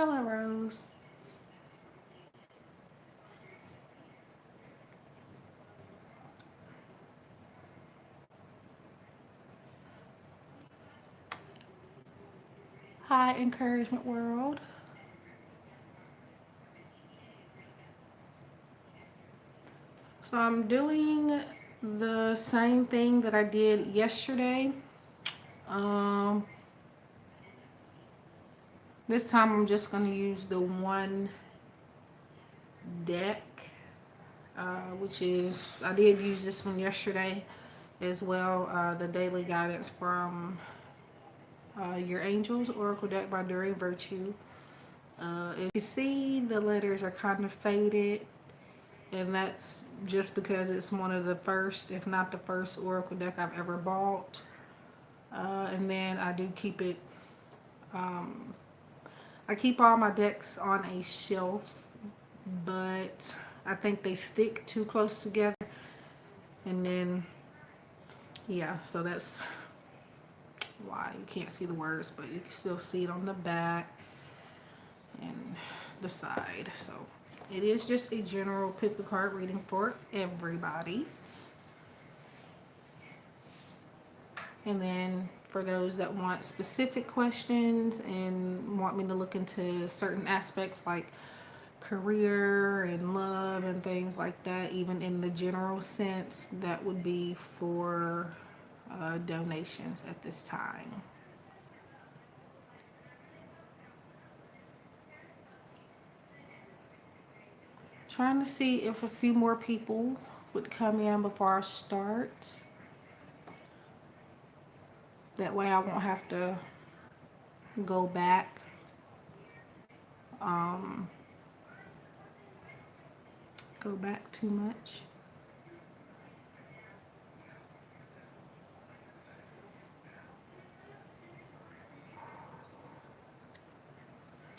Hello, Rose. Hi, Encouragement World. So I'm doing the same thing that I did yesterday. Um, this time I'm just going to use the one deck, which is, I did use this one yesterday as well. The Daily Guidance from Your Angels Oracle deck by Doreen Virtue. If you see, the letters are kind of faded, and that's just because it's one of the first, if not the first, Oracle deck I've ever bought. And then I do keep it, I keep all my decks on a shelf, but I think they stick too close together. And then, yeah, so that's why you can't see the words, but you can still see it on the back and the side. So it is just a general pick a card reading for everybody. And then for those that want specific questions and want me to look into certain aspects like career and love and things like that, even in the general sense, that would be for donations at this time. Trying to see if a few more people would come in before I start. That way I won't have to go back. Um, go back too much.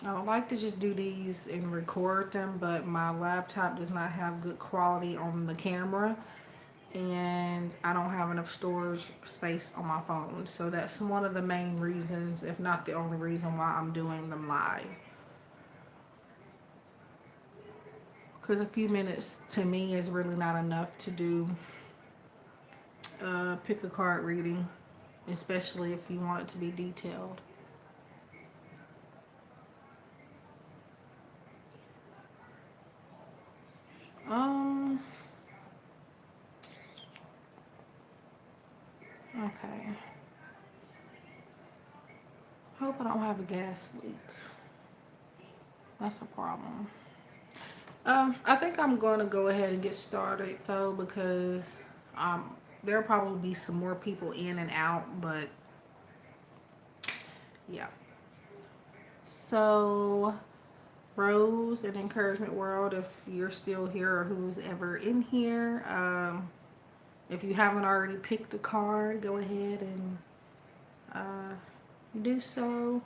I would like to just do these and record them, but my laptop does not have good quality on the camera, and I don't have enough storage space on my phone. So that's one of the main reasons, if not the only reason, why I'm doing them live. Because a few minutes to me is really not enough to do pick a card reading, especially if you want it to be detailed. Um, okay. Hope I don't have a gas leak. That's a problem. I think I'm going to go ahead and get started though, because there'll probably be some more people in and out, but yeah. So, Rose and Encouragement World, if you're still here or who's ever in here, if you haven't already picked a card, go ahead and do so.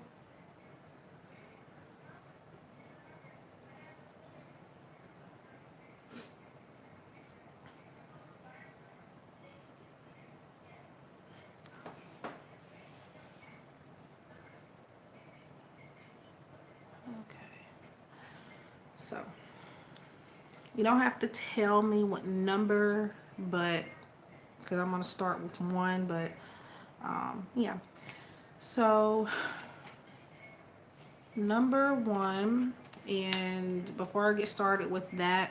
Okay. So, you don't have to tell me what number, but because I'm going to start with one, but yeah. So, number one, and before I get started with that,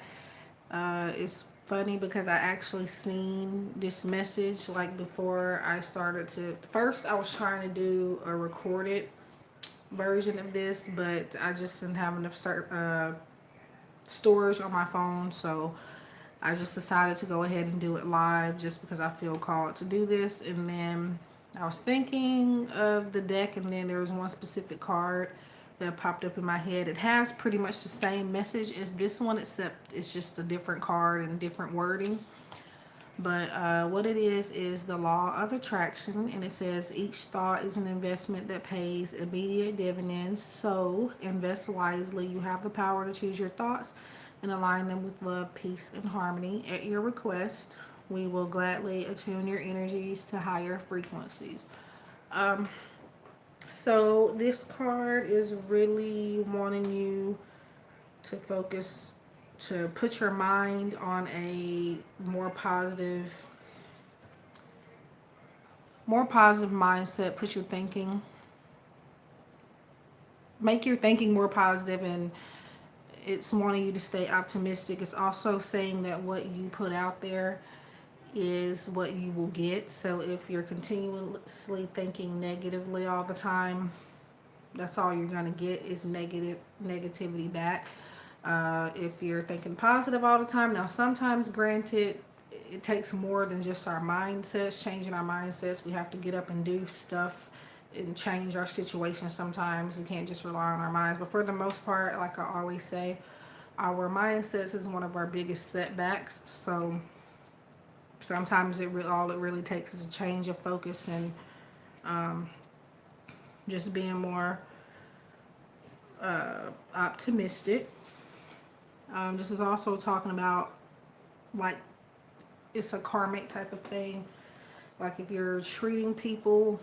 it's funny because I actually seen this message like before I started to. First, I was trying to do a recorded version of this, but I just didn't have enough storage on my phone, so I just decided to go ahead and do it live just because I feel called to do this. And then I was thinking of the deck, and then there was one specific card that popped up in my head. It has pretty much the same message as this one, except it's just a different card and different wording. But what it is the law of attraction, and it says each thought is an investment that pays immediate dividends. So invest wisely. You have the power to choose your thoughts and align them with love, peace, and harmony. At your request, we will gladly attune your energies to higher frequencies. So this card is really wanting you to focus, to put your mind on a more positive mindset. Put your thinking, make your thinking more positive, and it's wanting you to stay optimistic. It's also saying that what you put out there is what you will get. So if you're continuously thinking negatively all the time, that's all you're going to get is negativity back. If you're thinking positive all the time, now sometimes, granted, it takes more than just our mindsets, changing our mindsets. We have to get up and do stuff and change our situation. Sometimes we can't just rely on our minds, but for the most part, like I always say, our mindsets is one of our biggest setbacks. So sometimes all it really takes is a change of focus, and just being more optimistic. This is also talking about, like, it's a karmic type of thing. Like if you're treating people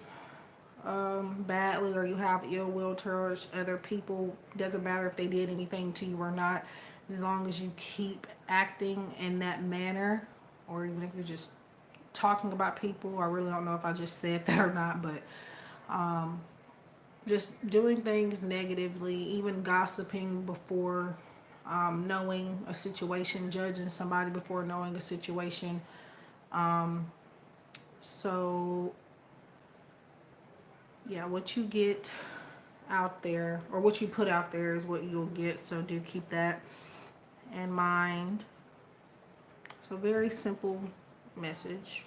badly, or you have ill will towards other people, doesn't matter if they did anything to you or not, as long as you keep acting in that manner, or even if you're just talking about people. I really don't know if I just said that or not, but just doing things negatively, even gossiping before knowing a situation, judging somebody before knowing a situation. So yeah, what you get out there, or what you put out there, is what you'll get. So do keep that in mind. So very simple message.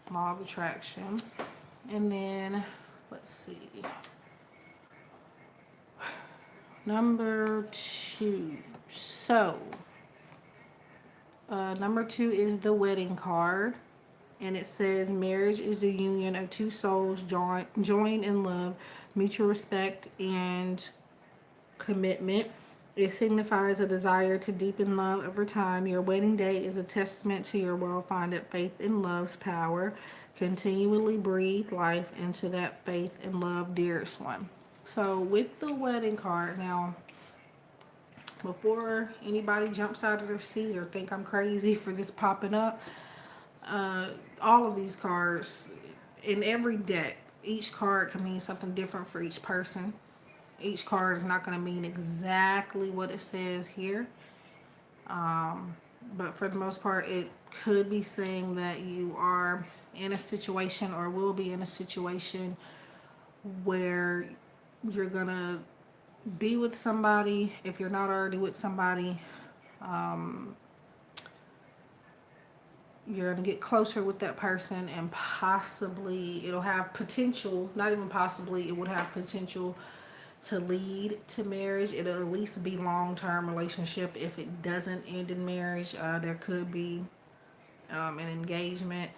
Law of attraction. And then let's see. Number 2. So number 2 is the wedding card. And it says, marriage is a union of two souls joined in love, mutual respect, and commitment. It signifies a desire to deepen love over time. Your wedding day is a testament to your well-founded faith in love's power. Continually breathe life into that faith and love, dearest one. So with the wedding card, now, before anybody jumps out of their seat or think I'm crazy for this popping up, all of these cards in every deck, each card can mean something different for each person. Each card is not going to mean exactly what it says here, but for the most part, it could be saying that you are in a situation, or will be in a situation, where you're gonna be with somebody. If you're not already with somebody, you're going to get closer with that person, and possibly it'll have potential, not even possibly, it would have potential to lead to marriage. It'll at least be long-term relationship. If it doesn't end in marriage, there could be an engagement.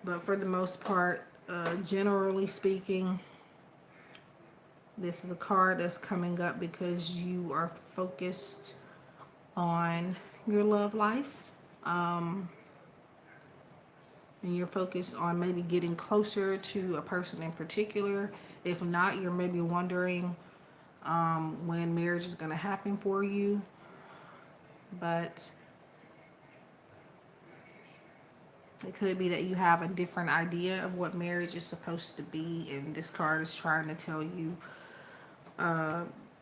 But for the most part, generally speaking, this is a card that's coming up because you are focused on your love life. And you're focused on maybe getting closer to a person in particular. If not, you're maybe wondering when marriage is going to happen for you. But it could be that you have a different idea of what marriage is supposed to be, and this card is trying to tell you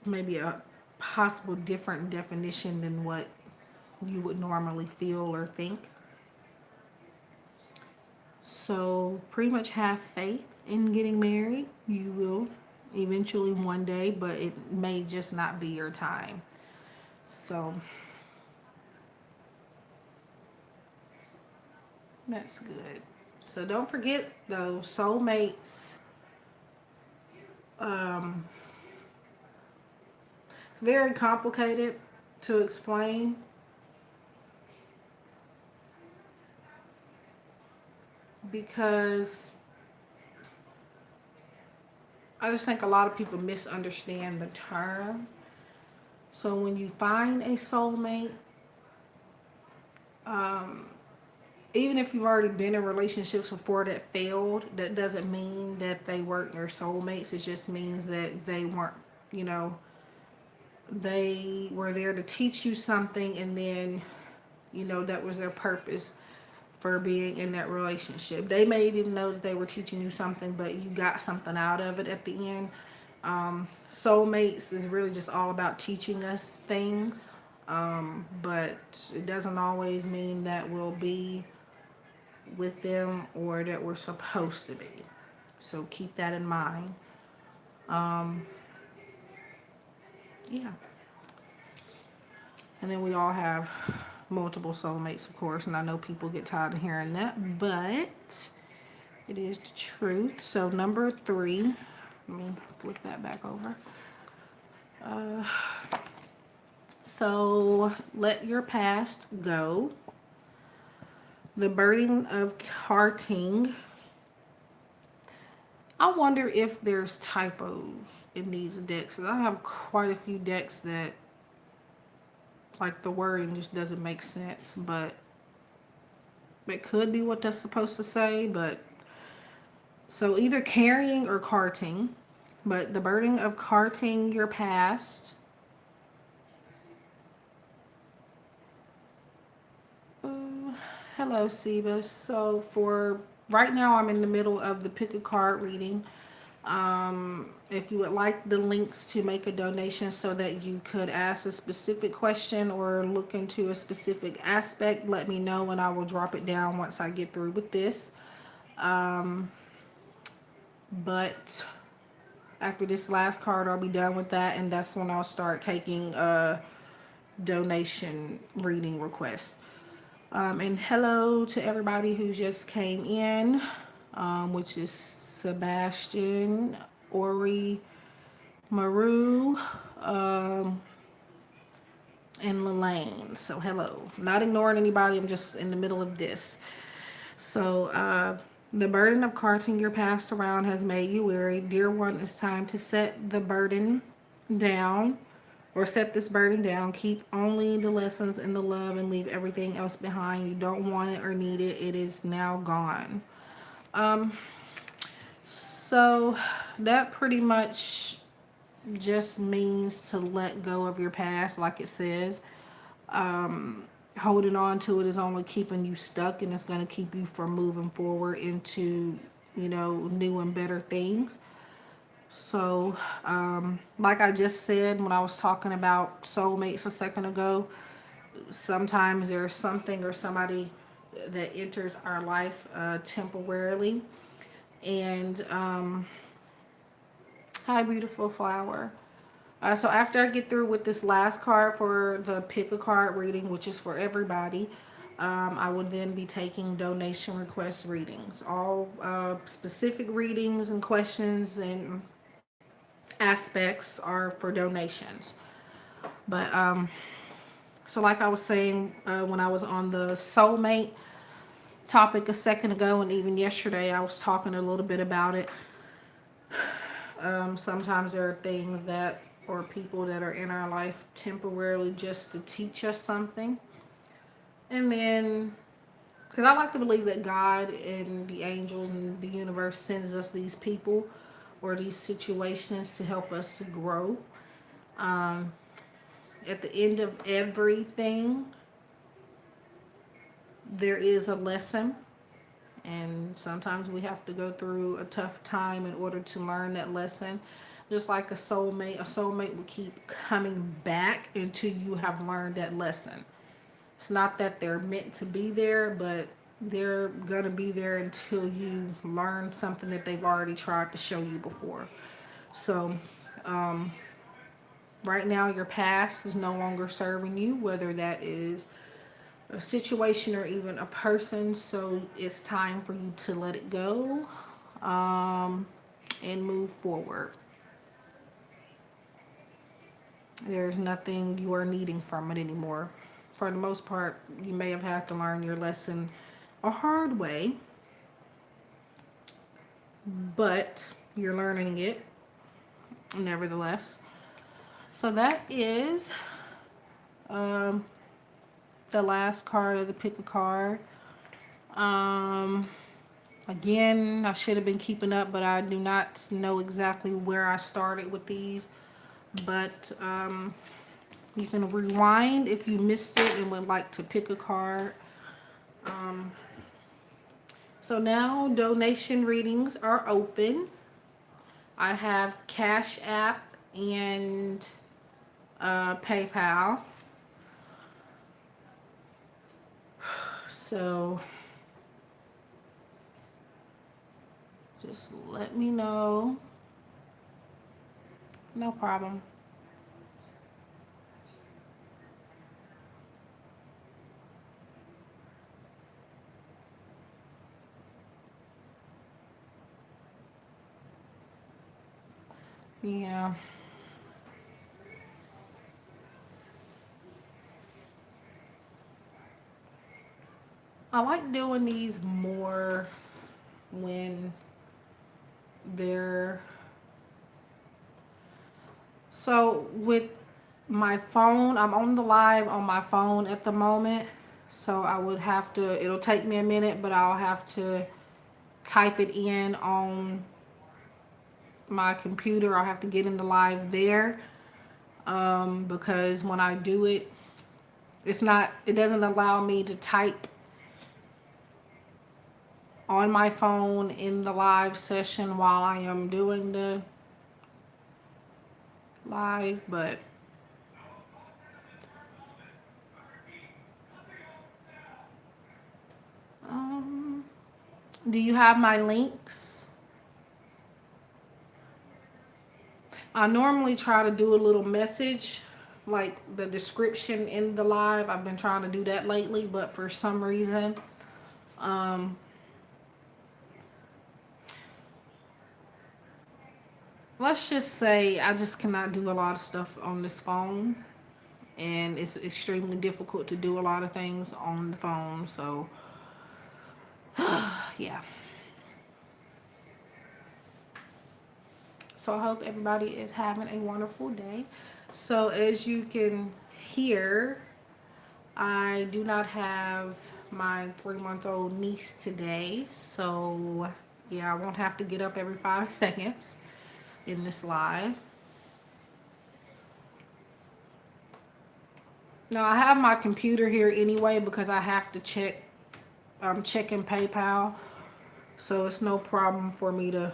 maybe a possible different definition than what you would normally feel or think. So pretty much have faith in getting married. You will eventually one day, but it may just not be your time. So that's good. So don't forget those soulmates. It's very complicated to explain. Because I just think a lot of people misunderstand the term. So when you find a soulmate, even if you've already been in relationships before that failed, that doesn't mean that they weren't your soulmates. It just means that they weren't, you know, they were there to teach you something, and then, you know, that was their purpose for being in that relationship. They may didn't know that they were teaching you something, but you got something out of it at the end. Soulmates is really just all about teaching us things, but it doesn't always mean that we'll be with them or that we're supposed to be. So keep that in mind. Yeah. And then we all have multiple soulmates, of course, and I know people get tired of hearing that, but it is the truth. So number 3, let me flip that back over. So let your past go. The burden of carting. I wonder if there's typos in these decks. I have quite a few decks that, like, the wording just doesn't make sense, but it could be what that's supposed to say. But so either carrying or carting, but the burden of carting your past. Hello, Siva. So for right now, I'm in the middle of the pick a card reading. If you would like the links to make a donation so that you could ask a specific question or look into a specific aspect, let me know and I will drop it down once I get through with this. But after this last card, I'll be done with that, and that's when I'll start taking donation reading requests. And hello to everybody who just came in, which is Sebastian, Ori, Maru, and Lelaine. So hello. Not ignoring anybody. I'm just in the middle of this. So the burden of carting your past around has made you weary. Dear one, it's time to set the burden down, or set this burden down. Keep only the lessons and the love and leave everything else behind. You don't want it or need it. It is now gone. So that pretty much just means to let go of your past, like it says. Holding on to it is only keeping you stuck, and it's going to keep you from moving forward into, you know, new and better things. So, like I just said when I was talking about soulmates a second ago, sometimes there's something or somebody that enters our life temporarily. And hi, beautiful flower. So after I get through with this last card for the pick a card reading, which is for everybody, I will then be taking donation request readings. All specific readings and questions and aspects are for donations. But so like I was saying when I was on the soulmate topic a second ago, and even yesterday I was talking a little bit about it. Sometimes there are things that, or people that are in our life temporarily just to teach us something. And then, because I like to believe that God and the angels and the universe sends us these people or these situations to help us to grow. At the end of everything, there is a lesson. And sometimes we have to go through a tough time in order to learn that lesson. Just like a soulmate will keep coming back until you have learned that lesson. It's not that they're meant to be there, but they're going to be there until you learn something that they've already tried to show you before. So, right now, your past is no longer serving you, whether that is a situation or even a person. So it's time for you to let it go and move forward. There's nothing you are needing from it anymore. For the most part, you may have had to learn your lesson a hard way, but you're learning it nevertheless. So that is the last card of the pick a card. Um, Again, I should have been keeping up, but I do not know exactly where I started with these. But you can rewind if you missed it and would like to pick a card. So now donation readings are open. I have Cash App and PayPal. So just let me know. No problem. Yeah. I like doing these more when they're so with my phone, I'm on the live on my phone at the moment. So I would have to, it'll take me a minute, but I'll have to type it in on my computer. I'll have to get into live there. Because when I do it, it doesn't allow me to type on my phone in the live session while I am doing the live, but um, do you have my links? I normally try to do a little message, like the description in the live. I've been trying to do that lately, but for some reason, um, let's just say I just cannot do a lot of stuff on this phone, and it's extremely difficult to do a lot of things on the phone. So, yeah. So I hope everybody is having a wonderful day. So as you can hear, I do not have my 3-month-old niece today. So yeah, I won't have to get up every 5 seconds in this live. Now I have my computer here anyway because I have to check. I'm checking PayPal, so it's no problem for me to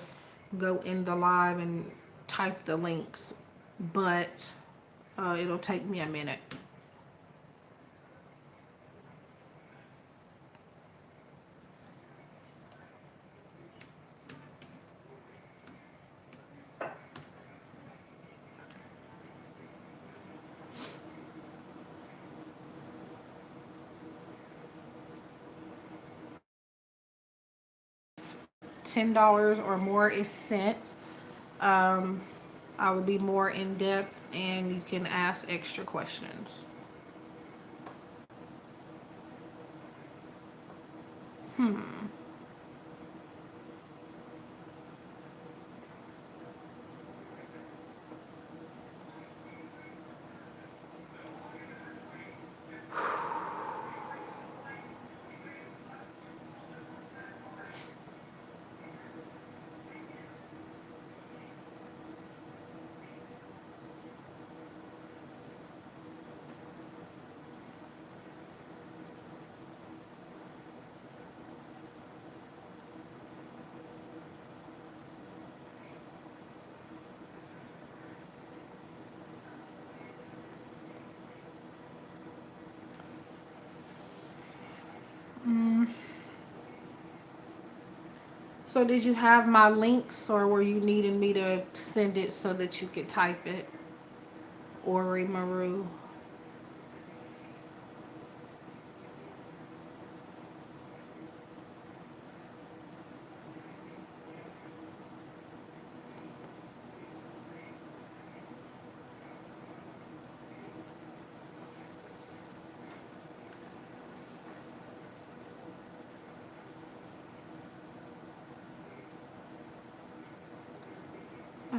go in the live and type the links, but it'll take me a minute. $10 or more is sent, um, I will be more in depth and you can ask extra questions. So did you have my links or were you needing me to send it so that you could type it? Ori Maru.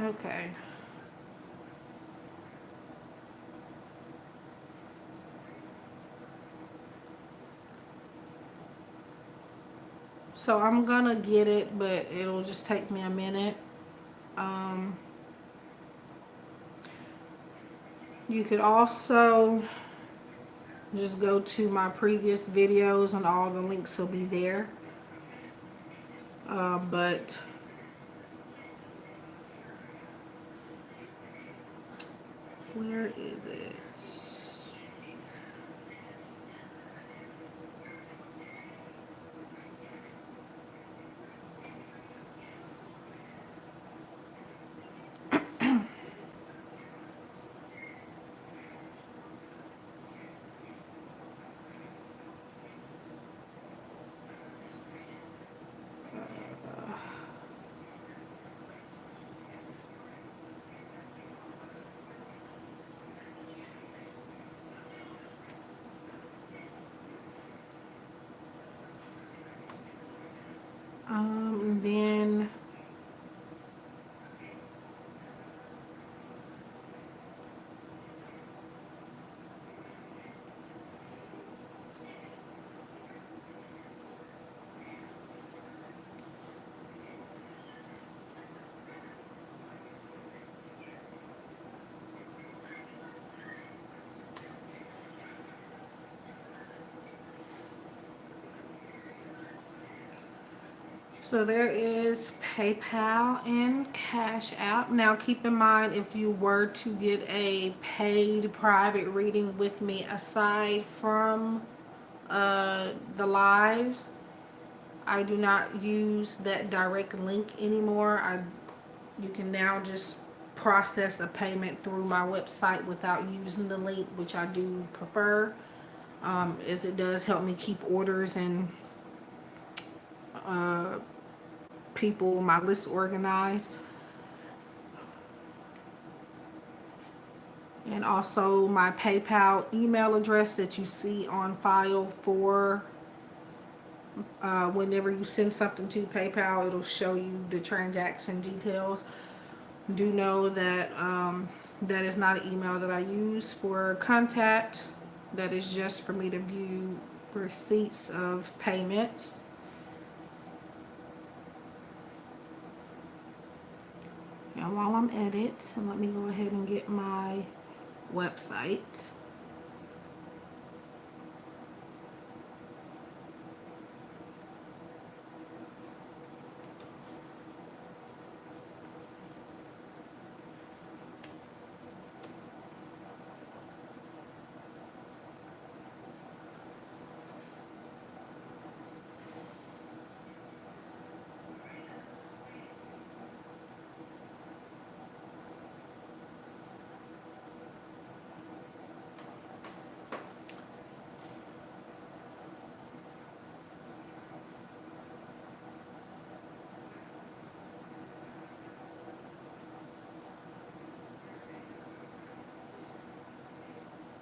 Okay. So I'm gonna get it, but it'll just take me a minute. You could also just go to my previous videos and all the links will be there. But where is it? Then so there is PayPal and Cash App. Now keep in mind, if you were to get a paid private reading with me aside from the lives, I do not use that direct link anymore. You can now just process a payment through my website without using the link, which I do prefer, as it does help me keep orders and people, my list organized. And also my PayPal email address that you see on file for whenever you send something to PayPal, it'll show you the transaction details. Do know that that is not an email that I use for contact. That is just for me to view receipts of payments. And while I'm at it, let me go ahead and get my website.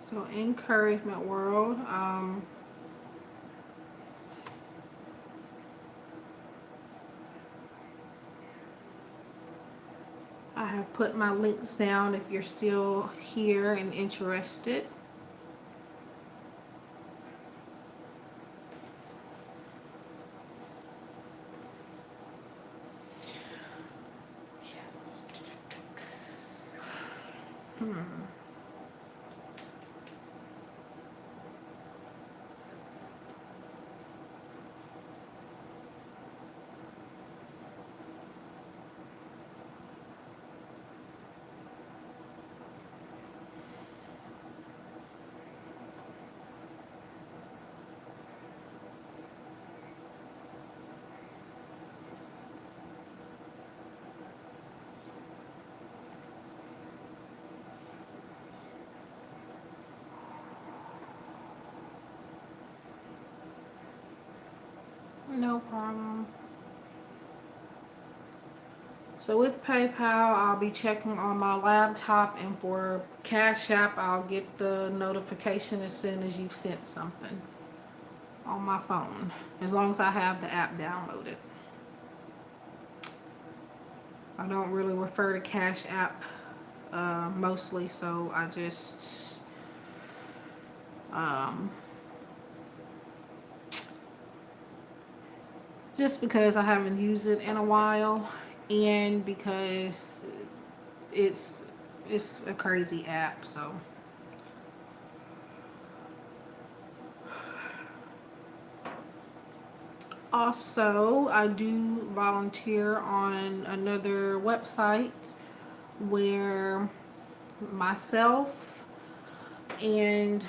So Encouragement World, I have put my links down if you're still here and interested. No problem. So with PayPal, I'll be checking on my laptop, and for Cash App, I'll get the notification as soon as you've sent something on my phone, as long as I have the app downloaded. I don't really refer to Cash App mostly, so I just just because I haven't used it in a while, and because it's it's a crazy app. So also, I do volunteer on another website where myself and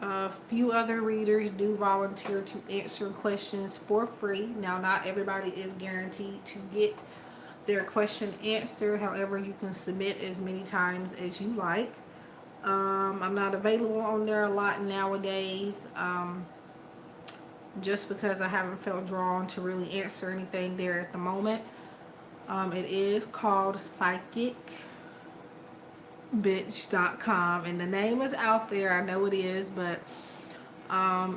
a few other readers do volunteer to answer questions for free. Now, not everybody is guaranteed to get their question answered. However, you can submit as many times as you like. I'm not available on there a lot nowadays, just because I haven't felt drawn to really answer anything there at the moment. It is called psychicbitch.com, and the name is out there. I know it is, but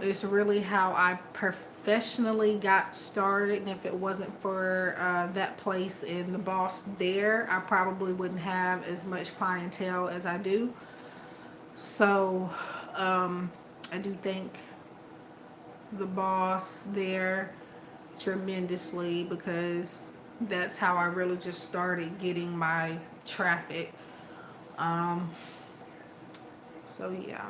it's really how I professionally got started. And if it wasn't for that place and the boss there, I probably wouldn't have as much clientele as I do. So I do thank the boss there tremendously, because that's how I really just started getting my traffic. Um, so yeah.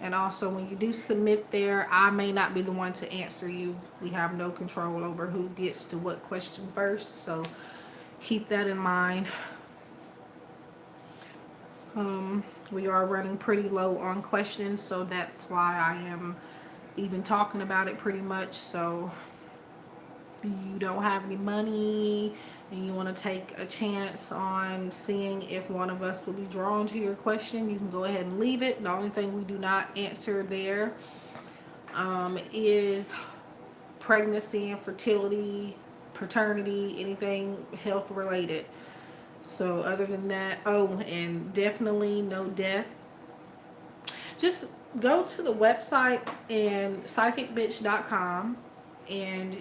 And also, when you do submit there, I may not be the one to answer you. We have no control over who gets to what question first, so keep that in mind. We are running pretty low on questions, so that's why I am even talking about it pretty much. So if you don't have any money and you want to take a chance on seeing if one of us will be drawn to your question, you can go ahead and leave it. The only thing we do not answer there is pregnancy and fertility, paternity, anything health related. So other than that, oh, and definitely no death. Just go to the website and psychicbitch.com, and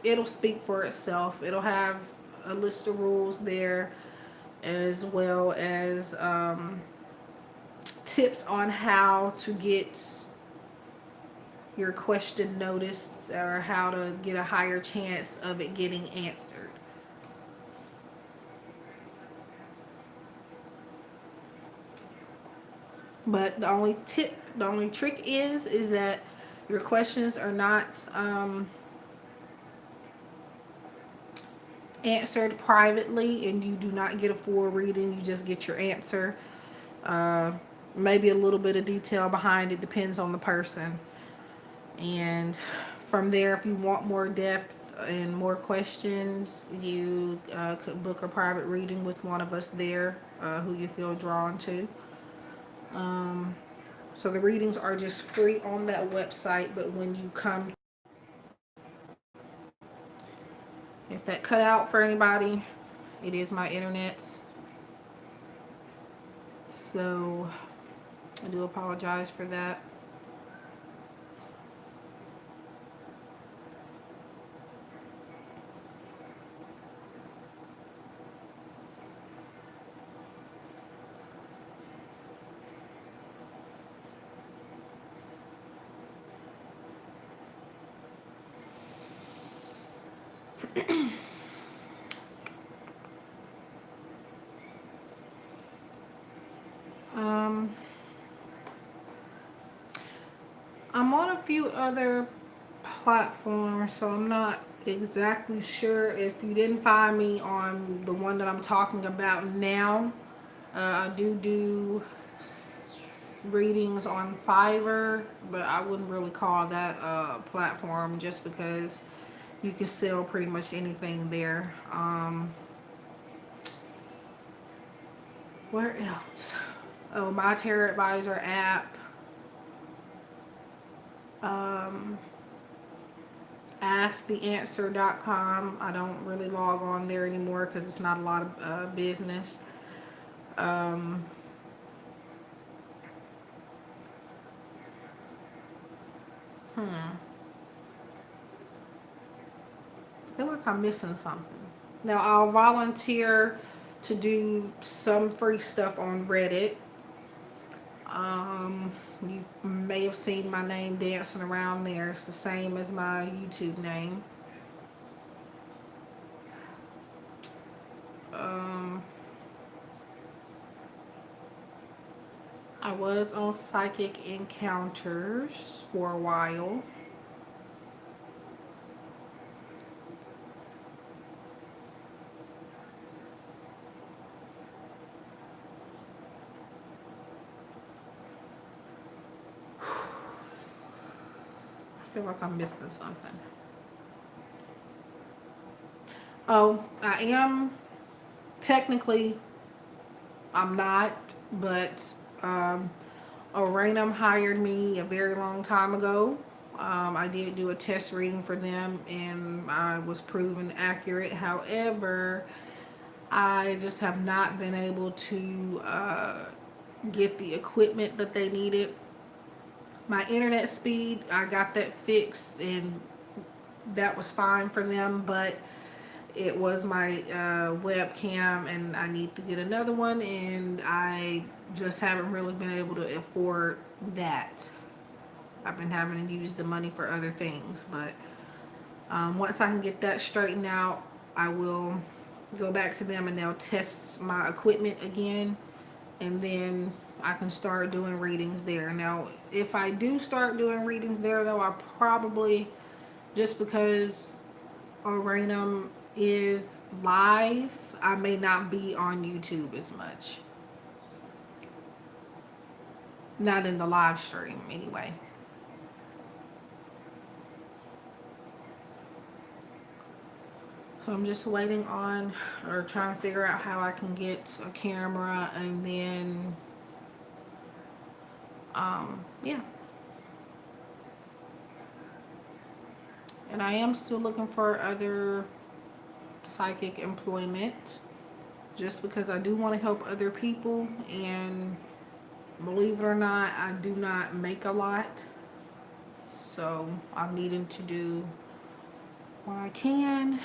it'll speak for itself. It'll have a list of rules there, as well as tips on how to get your question noticed, or how to get a higher chance of it getting answered. But the only trick is that your questions are not answered privately, and you do not get a full reading. You just get your answer. Uh, Maybe a little bit of detail behind it, depends on the person. And from there, if you want more depth and more questions, you could book a private reading with one of us there, who you feel drawn to. So the readings are just free on that website, but when you come, if that cut out for anybody, it is my internet's. So I do apologize for that. Um, I'm on a few other platforms, so I'm not exactly sure. If you didn't find me on the one that I'm talking about now, I do readings on Fiverr, but I wouldn't really call that a platform, just because you can sell pretty much anything there. Where else? Oh, My Tarot Advisor app. Um, AskTheAnswer.com. I don't really log on there anymore because it's not a lot of business. Um, I feel like I'm missing something. Now, I'll volunteer to do some free stuff on Reddit. You may have seen my name dancing around there. It's the same as my YouTube name. I was on Psychic Encounters for a while. I feel like I'm missing something. Oh, I am technically, I'm not, but Oranum hired me a very long time ago. I did do a test reading for them and I was proven accurate. However, I just have not been able to get the equipment that they needed. My internet speed, I got that fixed and that was fine for them, but it was my webcam and I need to get another one, and I just haven't really been able to afford that. I've been having to use the money for other things, but once I can get that straightened out, I will go back to them and they'll test my equipment again, and then I can start doing readings there. Now, if I do start doing readings there, though, I probably, just because Oranum is live, I may not be on YouTube as much. Not in the live stream, anyway. So I'm just waiting on, or trying to figure out how I can get a camera, and then, yeah. And I am still looking for other psychic employment, just because I do want to help other people, and believe it or not, I do not make a lot. So I'm needing to do what I can.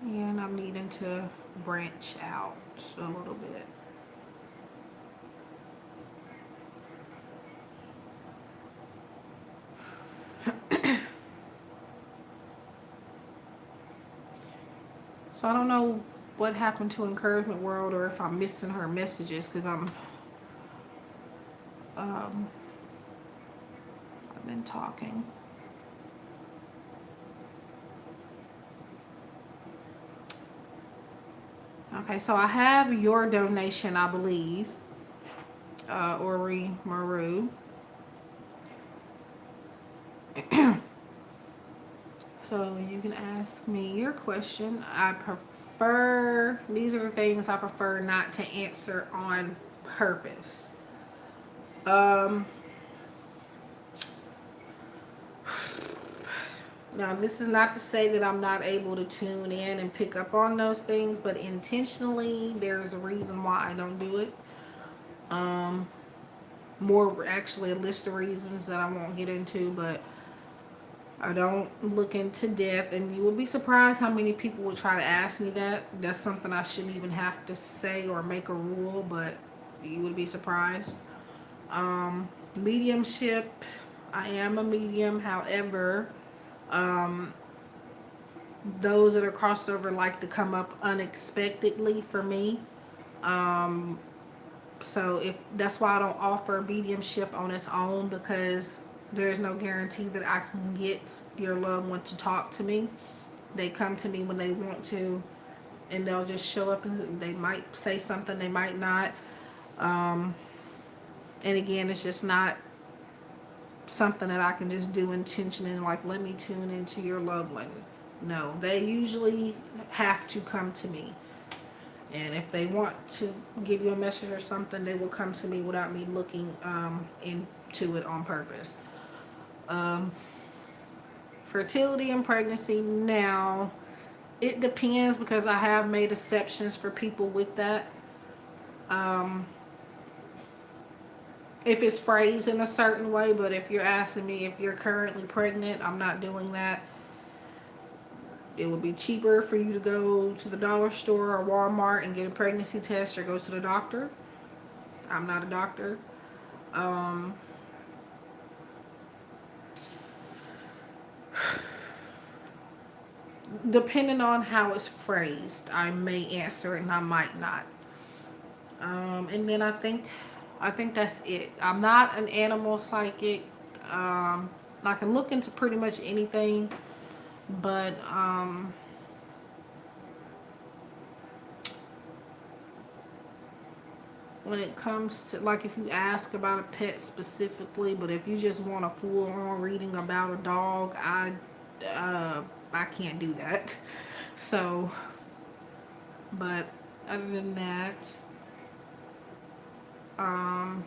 And I'm needing to branch out a little bit. So I don't know what happened to Encouragement World, or if I'm missing her messages, because I've been talking. Okay, so I have your donation, I believe, Ori Maru. So you can ask me your question. I prefer, these are the things I prefer not to answer on purpose. Now, this is not to say that I'm not able to tune in and pick up on those things, but intentionally, there's a reason why I don't do it. More actually, a list of reasons that I won't get into, but I don't look into death, and you will be surprised how many people will try to ask me that. That's something I shouldn't even have to say or make a rule, but you would be surprised. Mediumship, I am a medium. However, those that are crossed over like to come up unexpectedly for me. So if that's why I don't offer mediumship on its own, because there's no guarantee that I can get your loved one to talk to me. They come to me when they want to, and they'll just show up, and they might say something, they might not. And again, it's just not something that I can just do intentionally, like, let me tune into your loved one. No, they usually have to come to me. And if they want to give you a message or something, they will come to me without me looking into it on purpose. Fertility and pregnancy, now, it depends, because I have made exceptions for people with that. If it's phrased in a certain way, but if you're asking me if you're currently pregnant, I'm not doing that. It would be cheaper for you to go to the dollar store or Walmart and get a pregnancy test, or go to the doctor. I'm not a doctor. Um, Depending on how it's phrased, I may answer it and I might not. And then I think that's it. I'm not an animal psychic. I can look into pretty much anything, but when it comes to, like, if you ask about a pet specifically, but if you just want a full on reading about a dog, uh, I can't do that. So, but other than that, um,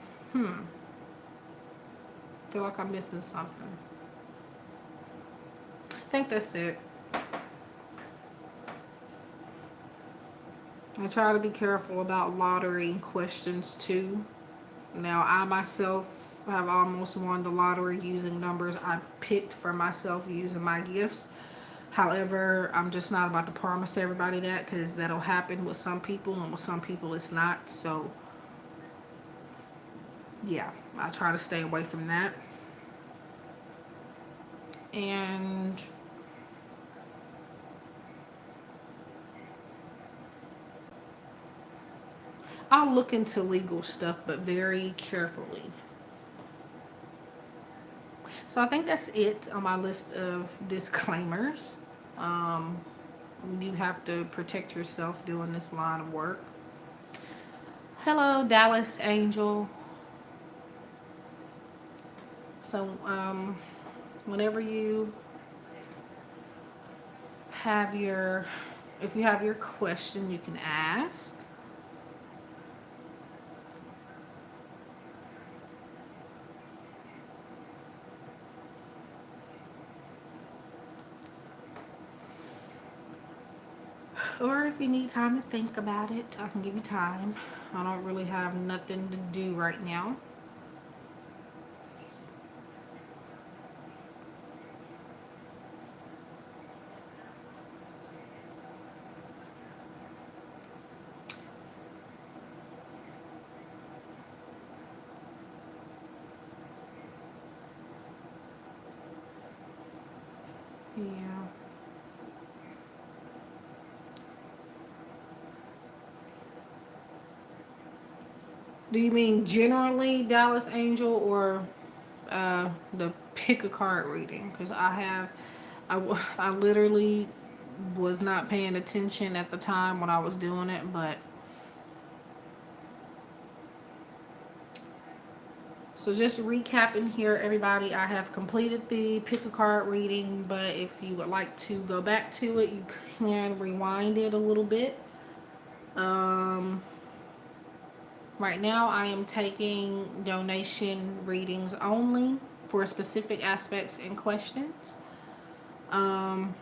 feel like I'm missing something. I think that's it. I try to be careful about lottery questions too. Now, I myself have almost won the lottery using numbers I picked for myself using my gifts. However, I'm just not about to promise everybody that, because that'll happen with some people and with some people it's not. So, yeah, I try to stay away from that. And I'll look into legal stuff, but very carefully. So I think that's it on my list of disclaimers. Um, you have to protect yourself doing this line of work. Hello, Dallas Angel. So, whenever you have your, if you have your question, you can ask. Or if you need time to think about it, I can give you time. I don't really have nothing to do right now. Yeah. Do you mean generally Dallas Angel, or the pick a card reading? Because I literally was not paying attention at the time when I was doing it, but so just recapping here, everybody, I have completed the pick a card reading, but if you would like to go back to it, you can rewind it a little bit. Um, right now, I am taking donation readings only for specific aspects and questions. Um,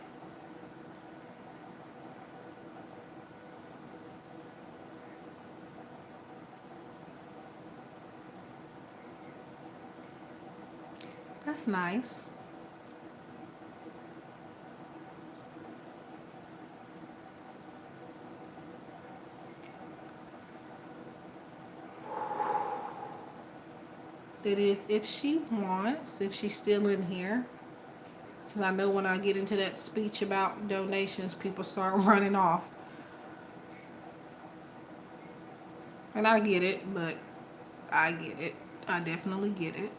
that's nice. That is, if she wants, if she's still in here. Because I know when I get into that speech about donations, people start running off. And I get it, but I get it. I definitely get it.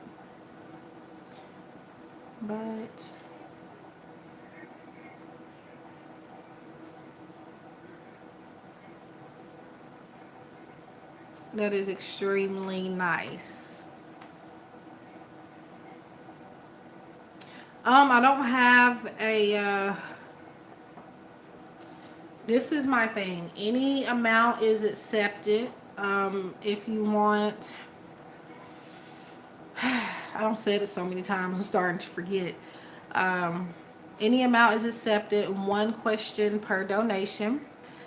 But that is extremely nice. I don't have a this is my thing. Any amount is accepted. If you want, I don't say it so many times, I'm starting to forget. Um, any amount is accepted, one question per donation.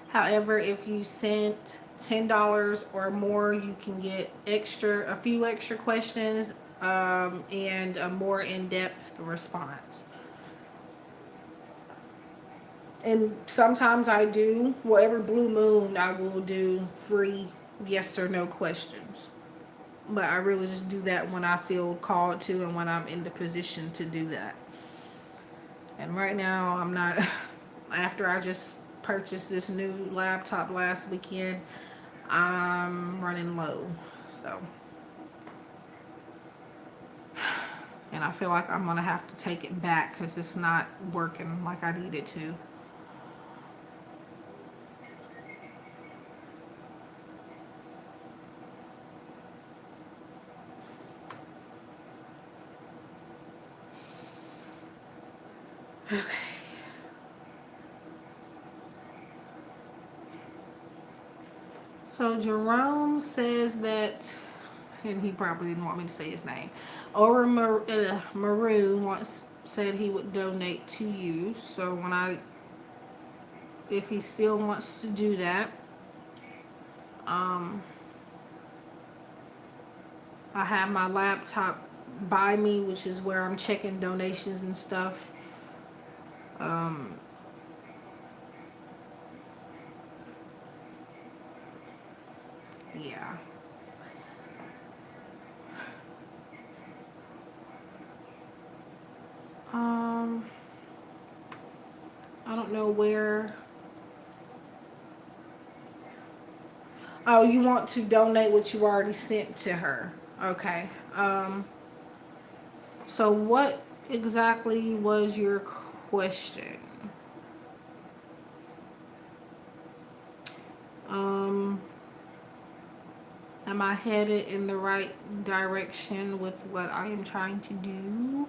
However, if you sent $10 or more, you can get a few extra questions, and a more in-depth response. And sometimes I do, well, every blue moon, I will do free yes or no questions. But I really just do that when I feel called to and when I'm in the position to do that. And right now, I'm not. After I just purchased this new laptop last weekend, I'm running low. So, and I feel like I'm going to have to take it back because it's not working like I need it to. So Jerome says that, and he probably didn't want me to say his name. Ora Maru once said he would donate to you. So if he still wants to do that, um, I have my laptop by me, which is where I'm checking donations and stuff. Um, yeah. Um, I don't know where. Oh, you want to donate what you already sent to her? Okay. So what exactly was your question? Um, am I headed in the right direction with what I am trying to do?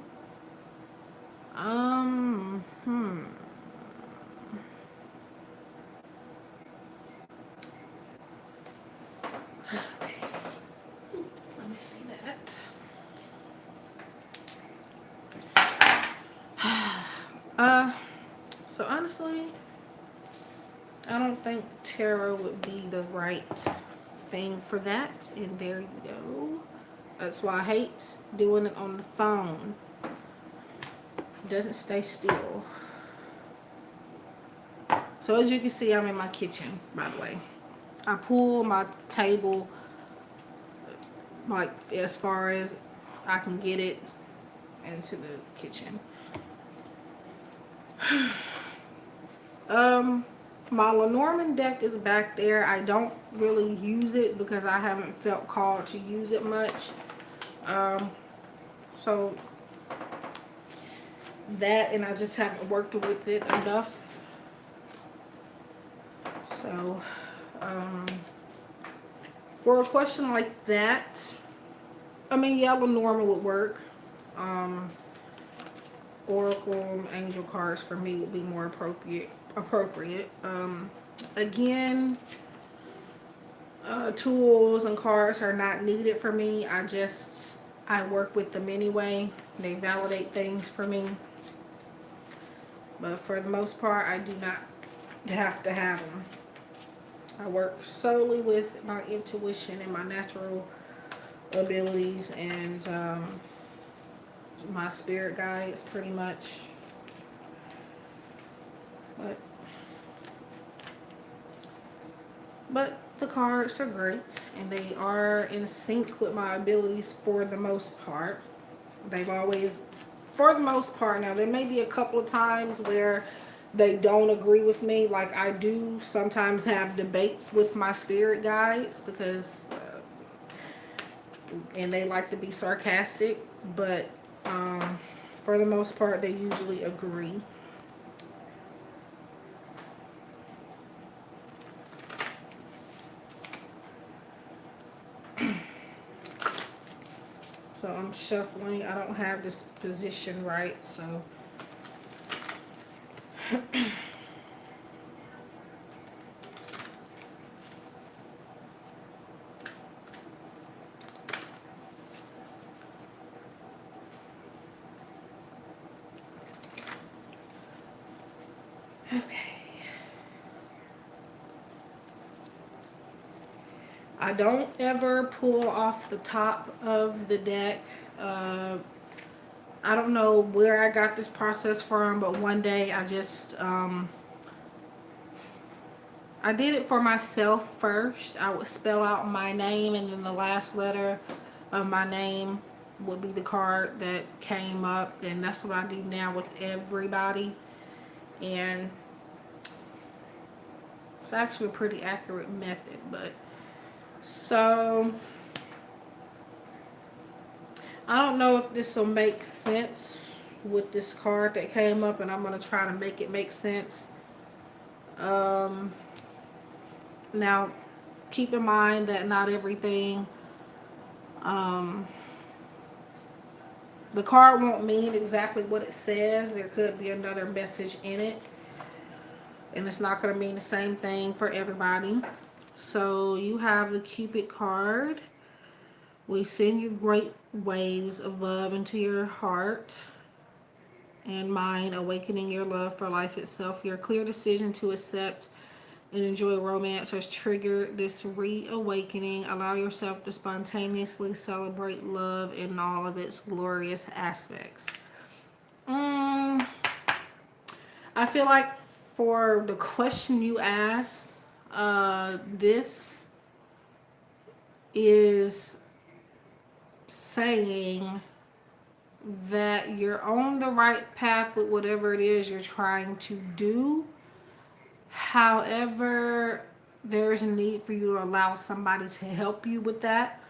Um, hmm. Let me see that. Uh, so honestly, I don't think tarot would be the right thing for that. And there you go. That's why I hate doing it on the phone. It doesn't stay still. So as you can see, I'm in my kitchen, by the way. I pull my table like as far as I can get it into the kitchen. My Lenormand deck is back there. I don't really use it because I haven't felt called to use it much. So that, and I just haven't worked with it enough. So, for a question like that, I mean, yeah, Lenormand would work. Oracle angel cards for me would be more appropriate. Again, tools and cards are not needed for me. I work with them anyway. They validate things for me. But for the most part, I do not have to have them. I work solely with my intuition and my natural abilities and my spirit guides, pretty much. But the cards are great, and they are in sync with my abilities for the most part. They've always, for the most part, now there may be a couple of times where they don't agree with me. Like I do sometimes have debates with my spirit guides because, and they like to be sarcastic, but for the most part, they usually agree. So I'm shuffling. I don't have this position right, so. Okay. I don't ever pull off the top of the deck. I don't know where I got this process from, but one day I just, I did it for myself first. I would spell out my name and then the last letter of my name would be the card that came up, and that's what I do now with everybody. And it's actually a pretty accurate method. But so I don't know if this will make sense with this card that came up, and I'm going to try to make it make sense. Um, Now, keep in mind that not everything, um, the card won't mean exactly what it says. There could be another message in it, and it's not going to mean the same thing for everybody. So you have the Cupid card. We send you great waves of love into your heart and mind, awakening your love for life itself. Your clear decision to accept and enjoy romance has triggered this reawakening. Allow yourself to spontaneously celebrate love in all of its glorious aspects. Mm, I feel like for the question you asked, this is saying that you're on the right path with whatever it is you're trying to do. However, there's a need for you to allow somebody to help you with that,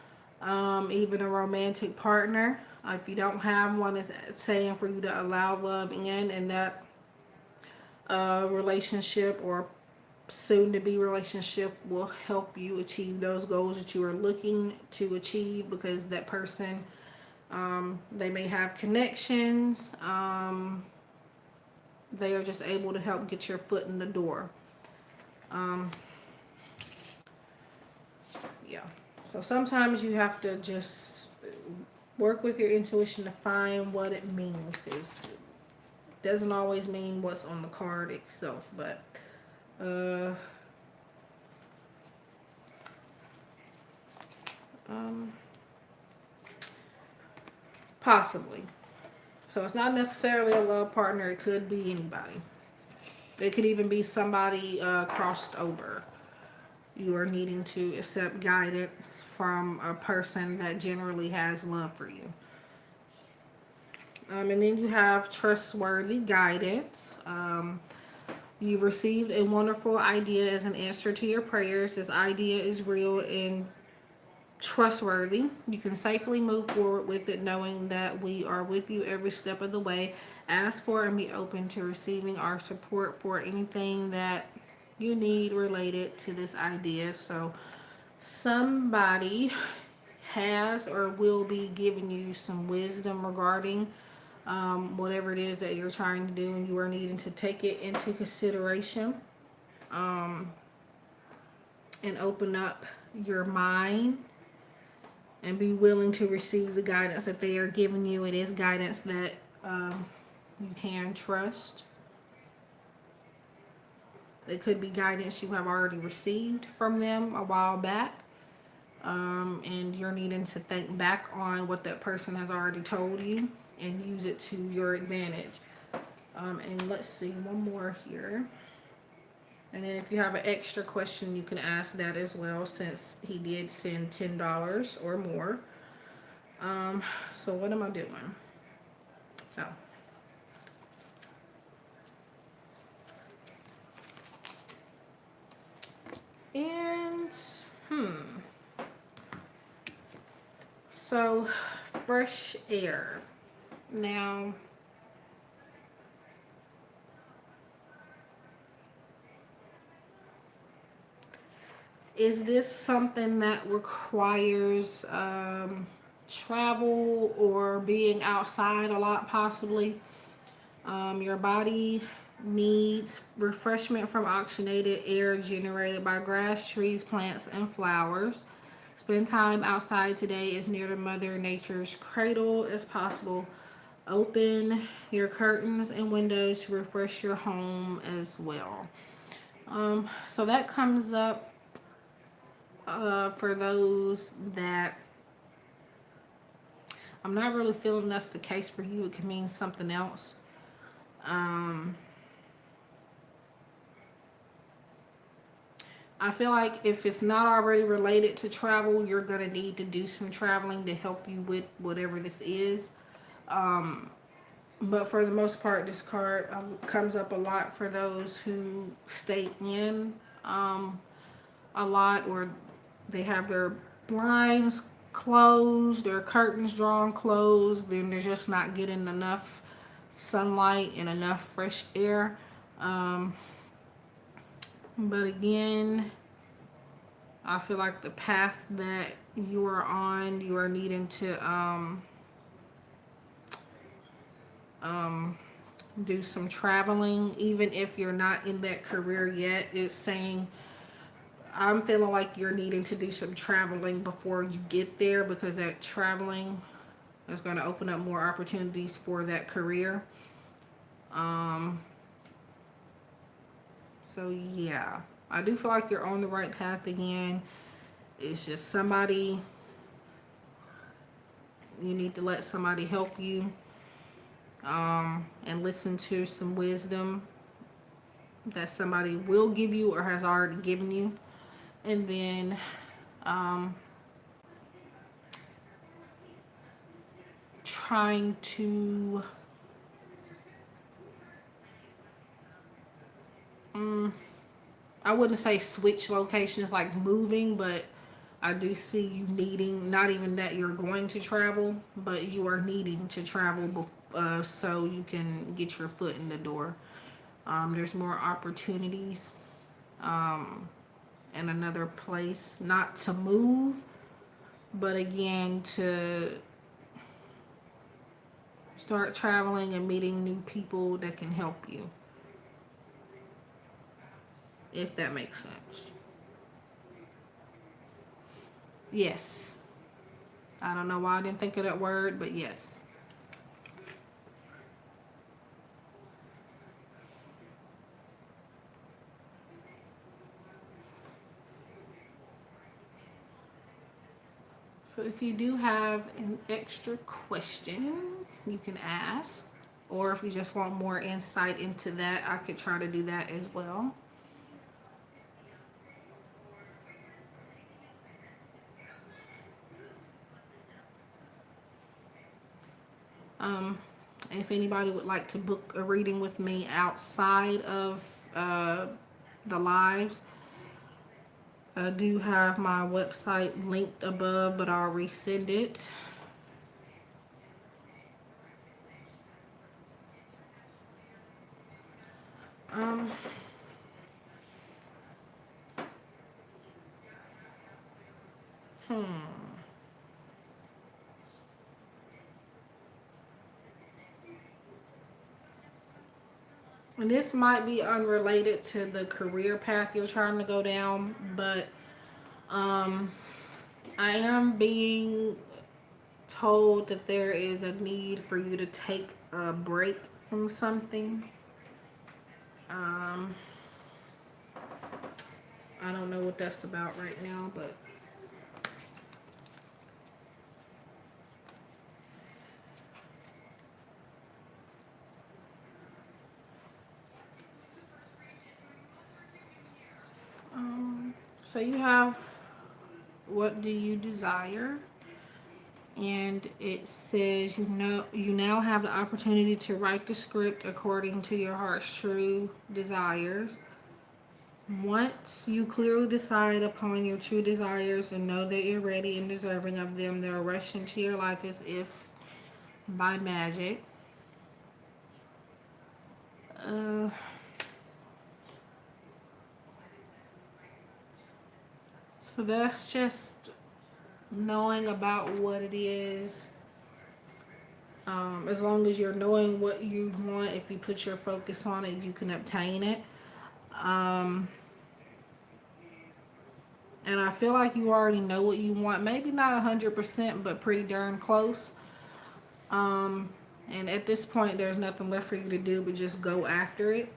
even a romantic partner. If you don't have one, it's saying for you to allow love in that relationship or soon to be relationship will help you achieve those goals that you are looking to achieve, because that person, they may have connections, they are just able to help get your foot in the door. um, yeah, so sometimes you have to just work with your intuition to find what it means, because it doesn't always mean what's on the card itself. But uh um possibly. So it's not necessarily a love partner, it could be anybody. It could even be somebody crossed over. You are needing to accept guidance from a person that generally has love for you. And then you have trustworthy guidance. You've received a wonderful idea as an answer to your prayers. This idea is real and trustworthy. You can safely move forward with it, knowing that we are with you every step of the way. Ask for and be open to receiving our support for anything that you need related to this idea. So somebody has or will be giving you some wisdom regarding whatever it is that you're trying to do, and you are needing to take it into consideration, and open up your mind and be willing to receive the guidance that they are giving you. It is guidance that you can trust. It could be guidance you have already received from them a while back, and you're needing to think back on what that person has already told you and use it to your advantage. And let's see, one more here. And then if you have an extra question, you can ask that as well, since he did send $10 or more. So what am I doing? Oh. And, so fresh air. Now, is this something that requires travel or being outside a lot, possibly? Your body needs refreshment from oxygenated air generated by grass, trees, plants, and flowers. Spend time outside today as near to Mother Nature's cradle as possible. Open your curtains and windows to refresh your home as well. So that comes up for those that, I'm not really feeling that's the case for you. It can mean something else. I feel like if it's not already related to travel, you're going to need to do some traveling to help you with whatever this is. But for the most part, this card comes up a lot for those who stay in a lot, or they have their blinds closed, their curtains drawn closed, then they're just not getting enough sunlight and enough fresh air. Um, but again, I feel like the path that you are on, you are needing to do some traveling, even if you're not in that career yet. It's saying I'm feeling like you're needing to do some traveling before you get there, because that traveling is going to open up more opportunities for that career. Um, so yeah, I do feel like you're on the right path again. It's just somebody, you need to let somebody help you, and listen to some wisdom that somebody will give you or has already given you. And then um, trying to I wouldn't say switch locations like moving, but I do see you needing, not even that you're going to travel, but you are needing to travel so you can get your foot in the door. There's more opportunities in another place, not to move, but again to start traveling and meeting new people that can help you, if that makes sense. Yes. I don't know why I didn't think of that word, but yes. So if you do have an extra question, you can ask. Or if you just want more insight into that, I could try to do that as well. Um, if anybody would like to book a reading with me outside of the lives, I do have my website linked above, but I'll resend it. Um, hmm. And this might be unrelated to the career path you're trying to go down, but um, I am being told that there is a need for you to take a break from something. Um, I don't know what that's about right now, but so you have, what do you desire? And it says you now have the opportunity to write the script according to your heart's true desires. Once you clearly decide upon your true desires and know that you're ready and deserving of them, they'll rush into your life as if by magic. Uh, so that's just knowing about what it is. As long as you're knowing what you want, if you put your focus on it, you can obtain it. Um, and I feel like you already know what you want. Maybe not 100%, but pretty darn close. Um, and at this point, there's nothing left for you to do but just go after it.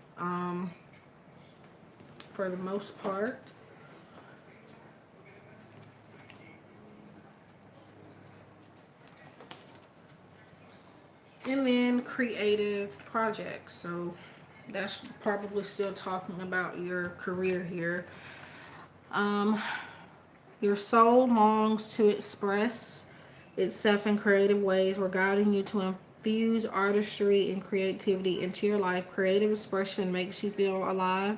For the most part. And then creative projects. So that's probably still talking about your career here. Um, your soul longs to express itself in creative ways. We're guiding you to infuse artistry and creativity into your life. Creative expression makes you feel alive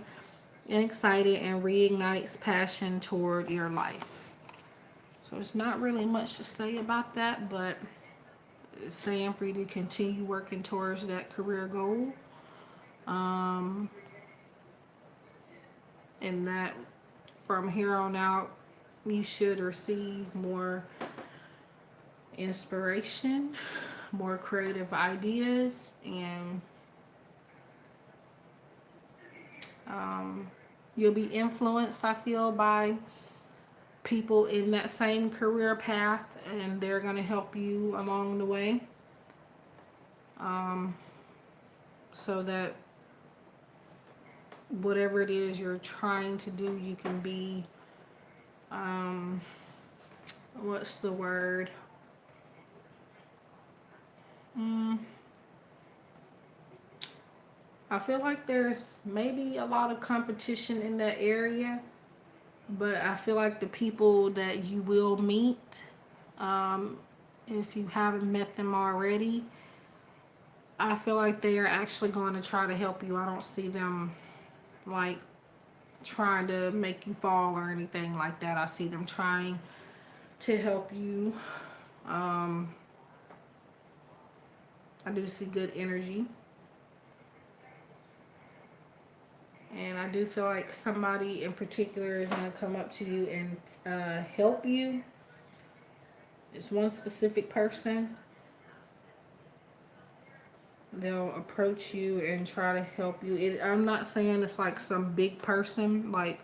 and excited and reignites passion toward your life. So it's not really much to say about that, but it's saying for you to continue working towards that career goal. Um, and that from here on out, you should receive more inspiration, more creative ideas, and um, you'll be influenced, I feel, by people in that same career path, and they're going to help you along the way, um, so that whatever it is you're trying to do, you can be, um, what's the word? Mm, I feel like there's maybe a lot of competition in that area, but I feel like the people that you will meet, um, if you haven't met them already, I feel like they are actually going to try to help you. I don't see them like trying to make you fall or anything like that. I see them trying to help you. Um, I do see good energy. And I do feel like somebody in particular is going to come up to you and help you. It's one specific person. They'll approach you and try to help you. I'm not saying it's like some big person, like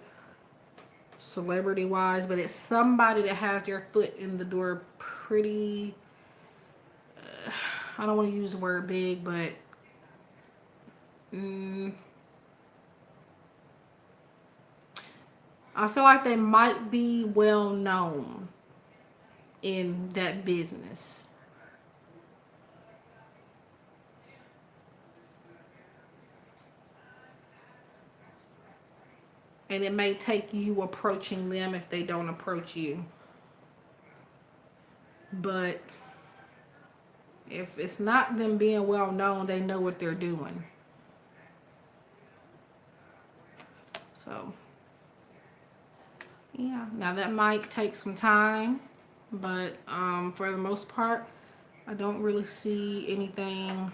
celebrity wise, but it's somebody that has their foot in the door pretty. I don't want to use the word big, but mm, I feel like they might be well known in that business. And it may take you approaching them if they don't approach you. But if it's not them being well known, they know what they're doing. So, yeah. Now that might take some time, but for the most part, I don't really see anything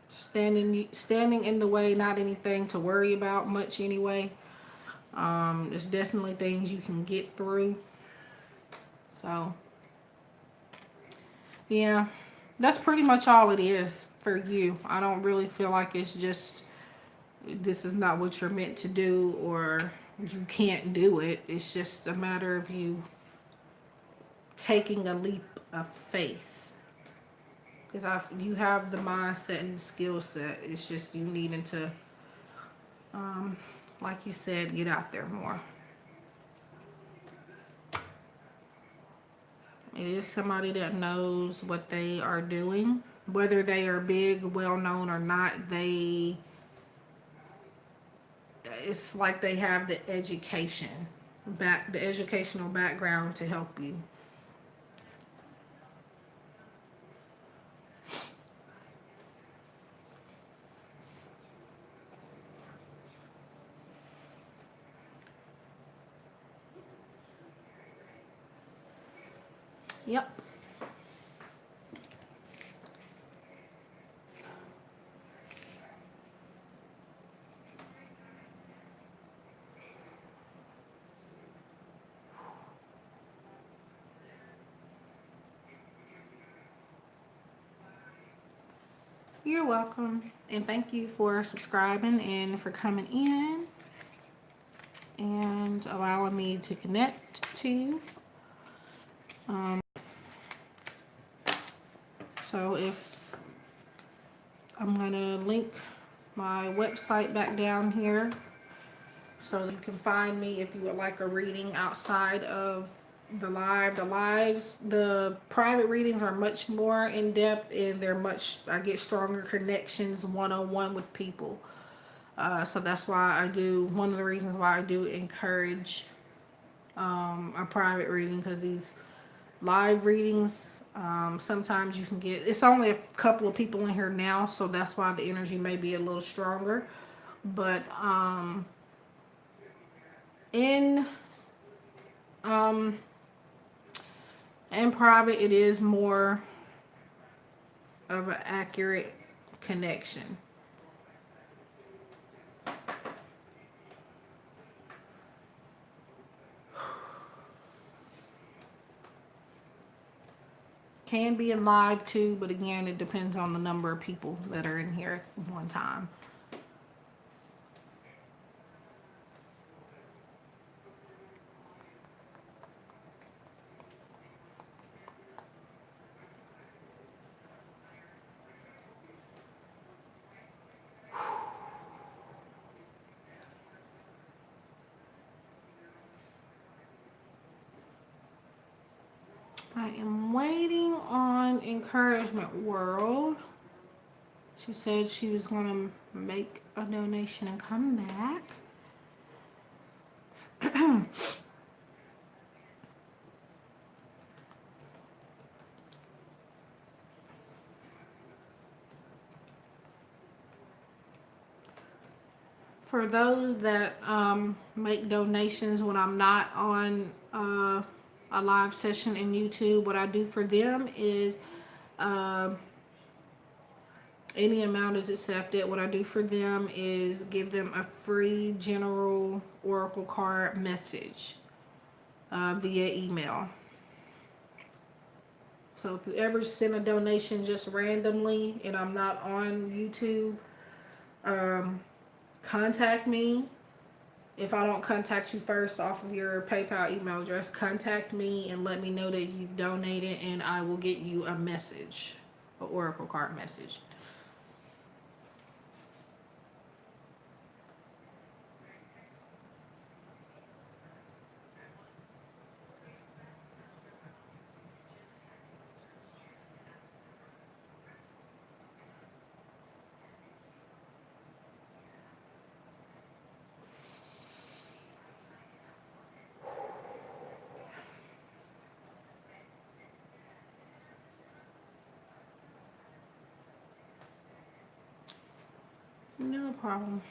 standing in the way. Not anything to worry about much anyway. There's definitely things you can get through. So, yeah, that's pretty much all it is for you. I don't really feel like it's just this is not what you're meant to do or you can't do it. It's just a matter of you taking a leap of faith. Because you have the mindset and the skill set. It's just you needing to, um, like you said, get out there more. It is somebody that knows what they are doing. Whether they are big, well known or not, it's like they have the educational background to help you. Yep. You're welcome. And thank you for subscribing and for coming in and allowing me to connect to you. Um, so if I'm going to link my website back down here so that you can find me if you would like a reading outside of the lives. The private readings are much more in depth and I get stronger connections one-on-one with people. So that's why I do, one of the reasons why I do encourage a private reading, because these live readings, sometimes you can get, it's only a couple of people in here now, so that's why the energy may be a little stronger. But in um, in private, it is more of an accurate connection. Can be in live too, but again, it depends on the number of people that are in here at one time. I am waiting on Encouragement World. She said she was going to make a donation and come back. For those that make donations when I'm not on a live session in YouTube, what I do for them is any amount is accepted. What I do for them is give them a free general oracle card message via email. So if you ever send a donation just randomly and I'm not on YouTube, contact me. If I don't contact you first off of your PayPal email address, contact me and let me know that you've donated, and I will get you a message, an oracle card message. No problem.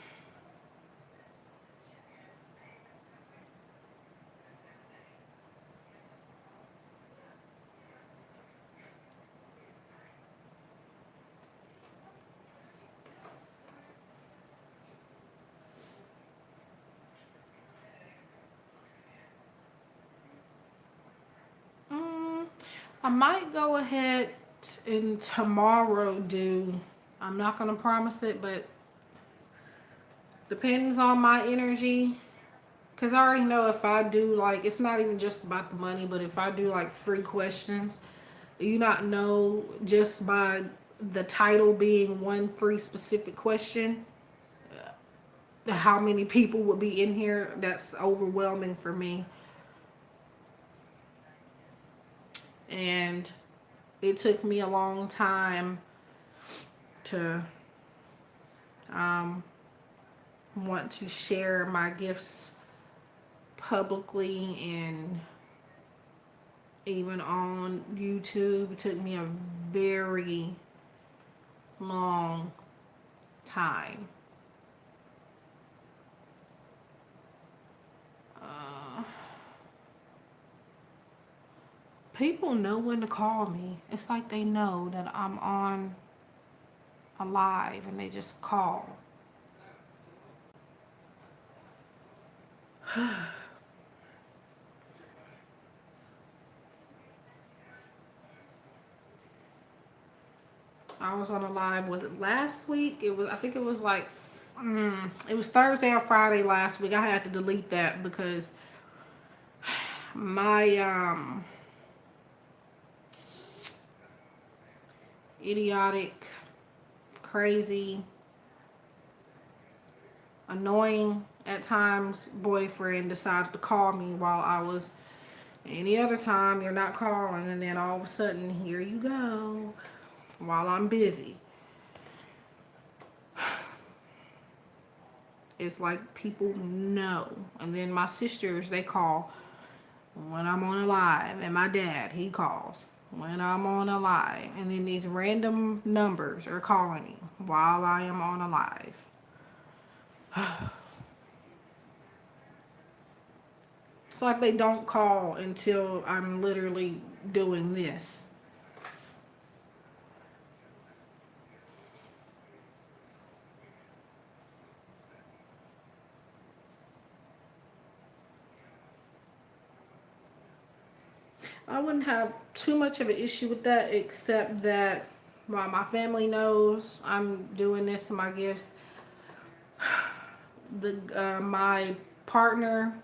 I might go ahead and tomorrow do, I'm not going to promise it, but depends on my energy. Because I already know if I do, like, it's not even just about the money, but if I do like free questions, you not know just by the title being one free specific question, how many people would be in here. That's overwhelming for me. And it took me a long time to want to share my gifts publicly and even on YouTube. It took me a very long time. People know when to call me. It's like they know that I'm on a live and they just call. I was on a live, was it last week? It was, I think it was like, it was Thursday or Friday last week. I had to delete that because my idiotic, crazy, annoying at times boyfriend decided to call me while I was, any other time you're not calling, and then all of a sudden here you go while I'm busy. It's like people know. And then my sisters, they call when I'm on a live, and my dad, he calls when I'm on a live. And then these random numbers are calling me while I am on a live. It's like they don't call until I'm literally doing this. I wouldn't have too much of an issue with that, except that while my family knows I'm doing this in my gifts, the my partner,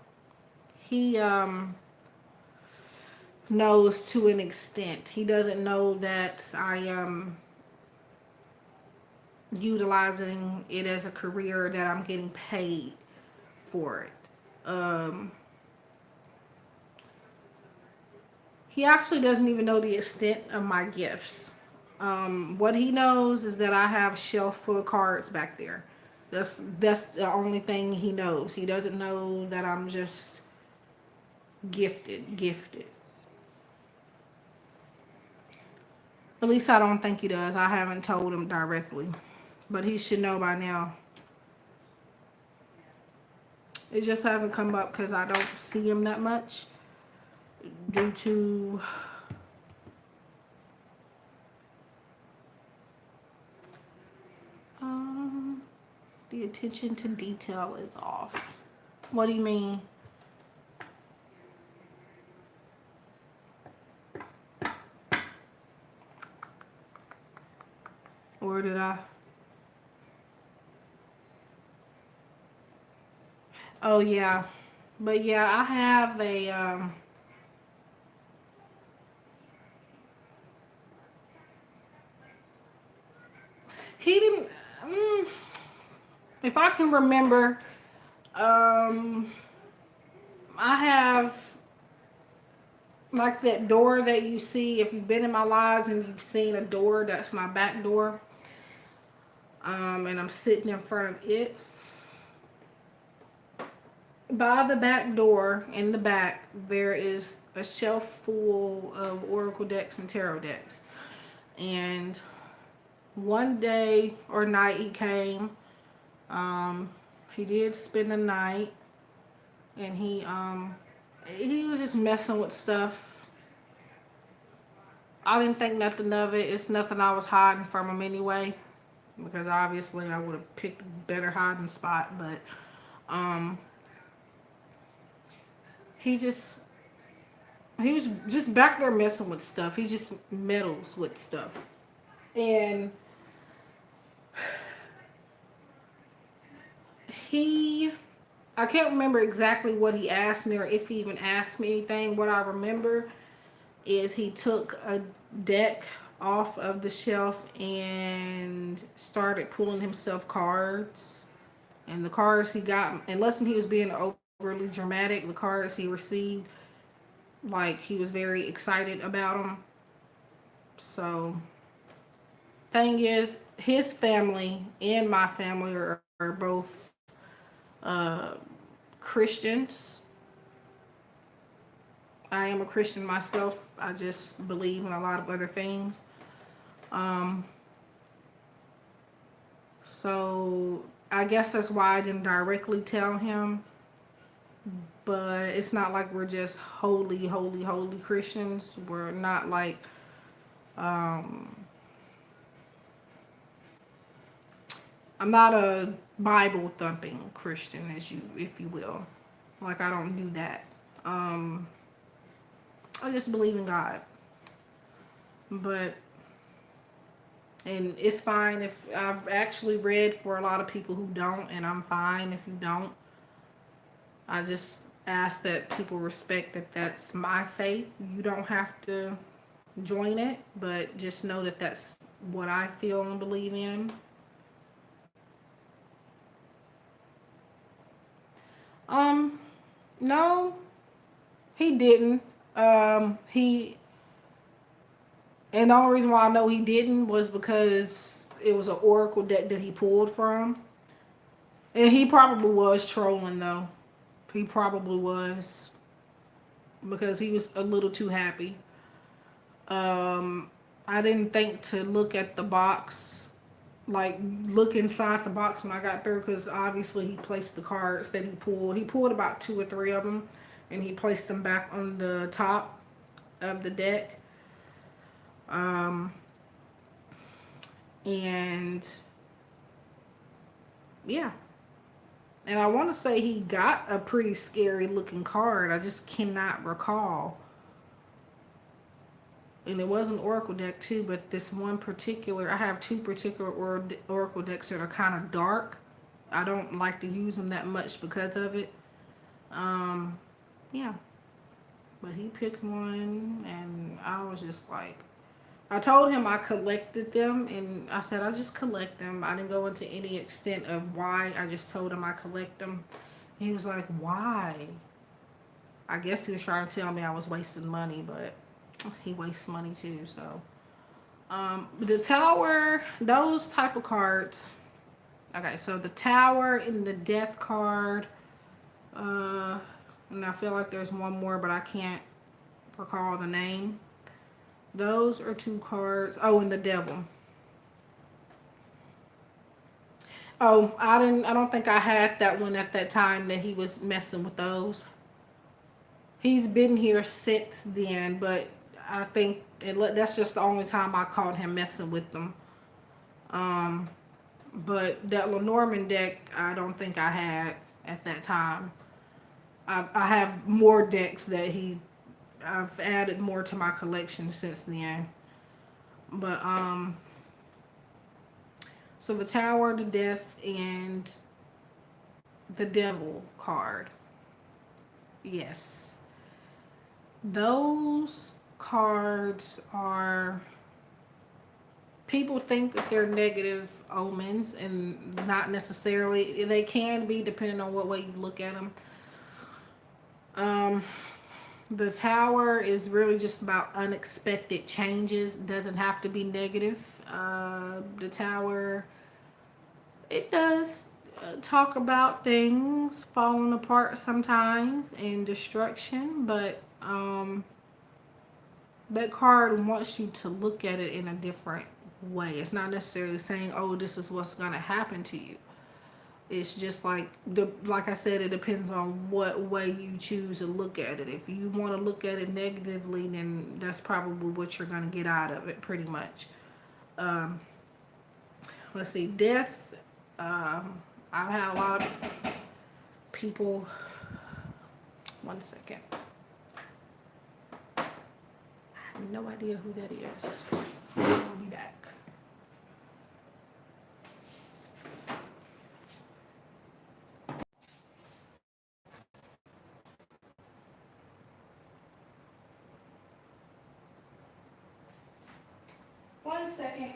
he knows to an extent. He doesn't know that I am utilizing it as a career, that I'm getting paid for it. He actually doesn't even know the extent of my gifts. What he knows is that I have a shelf full of cards back there. That's the only thing he knows. He doesn't know that I'm just gifted. At least I don't think he does. I haven't told him directly, but he should know by now. It just hasn't come up because I don't see him that much due to um, the attention to detail is off. What do you mean? Or did I? Oh yeah, but yeah, I have a he didn't. Mm, if I can remember, um, I have like that door that you see if you've been in my lives and you've seen a door. That's my back door. And I'm sitting in front of it. By the back door in the back, there is a shelf full of Oracle decks and tarot decks. And one day or night he came. Um, he did spend the night, and he was just messing with stuff. I didn't think nothing of it. It's nothing I was hiding from him anyway, because obviously I would have picked a better hiding spot. But um, he just he was just back there messing with stuff. He just meddles with stuff, and he I can't remember exactly what he asked me or if he even asked me anything. What I remember is he took a deck off of the shelf and started pulling himself cards. And the cards he got, unless he was being overly dramatic, the cards he received, like he was very excited about them. So, thing is, his family and my family are both uh, Christians. I am a Christian myself. I just believe in a lot of other things. Um, so I guess that's why I didn't directly tell him. But it's not like we're just holy Christians. We're not like um, I'm not a Bible thumping Christian, as you, if you will. Like I don't do that. Um, I just believe in God. But and it's fine if I've actually read for a lot of people who don't, and I'm fine if you don't. I just ask that people respect that that's my faith. You don't have to join it, but just know that that's what I feel and believe in. Um, no, he didn't. He and the only reason why I know he didn't was because it was an oracle deck that he pulled from. And he probably was trolling though. He probably was because he was a little too happy. Um, I didn't think to look at the box, like look inside the box when I got through, because obviously he placed the cards that he pulled. He pulled about two or three of them, and he placed them back on the top of the deck. Um, and yeah, and I want to say he got a pretty scary looking card. I just cannot recall. And it was an Oracle deck too, but this one particular, I have two particular Oracle decks that are kind of dark. I don't like to use them that much because of it. Um, yeah, but he picked one, and I was just like, I told him I collected them, and I said I just collect them. I didn't go into any extent of why. I just told him I collect them. He was like, why? I guess he was trying to tell me I was wasting money, but he wastes money too, so. The tower, those type of cards. Okay, so the tower and the death card. Uh, and I feel like there's one more, but I can't recall the name. Those are two cards. Oh, and the devil. Oh, I didn't. I don't think I had that one at that time that he was messing with those. He's been here since then, but I think that's just the only time I caught him messing with them. Um, but that Lenormand deck, I don't think I had at that time. I have more decks that I've added more to my collection since then. But so the Tower, the Death, and the Devil card. Yes, those cards are. People think that they're negative omens, and not necessarily. They can be depending on what way you look at them. Um, the tower is really just about unexpected changes. Doesn't have to be negative. The tower, it does talk about things falling apart sometimes and destruction, but that card wants you to look at it in a different way. It's not necessarily saying, "Oh, this is what's going to happen to you." It's just like I said, it depends on what way you choose to look at it. If you want to look at it negatively, then that's probably what you're going to get out of it, pretty much. Um, let's see, death. I've had a lot of people. One second. I have no idea who that is. I'll be back. One second.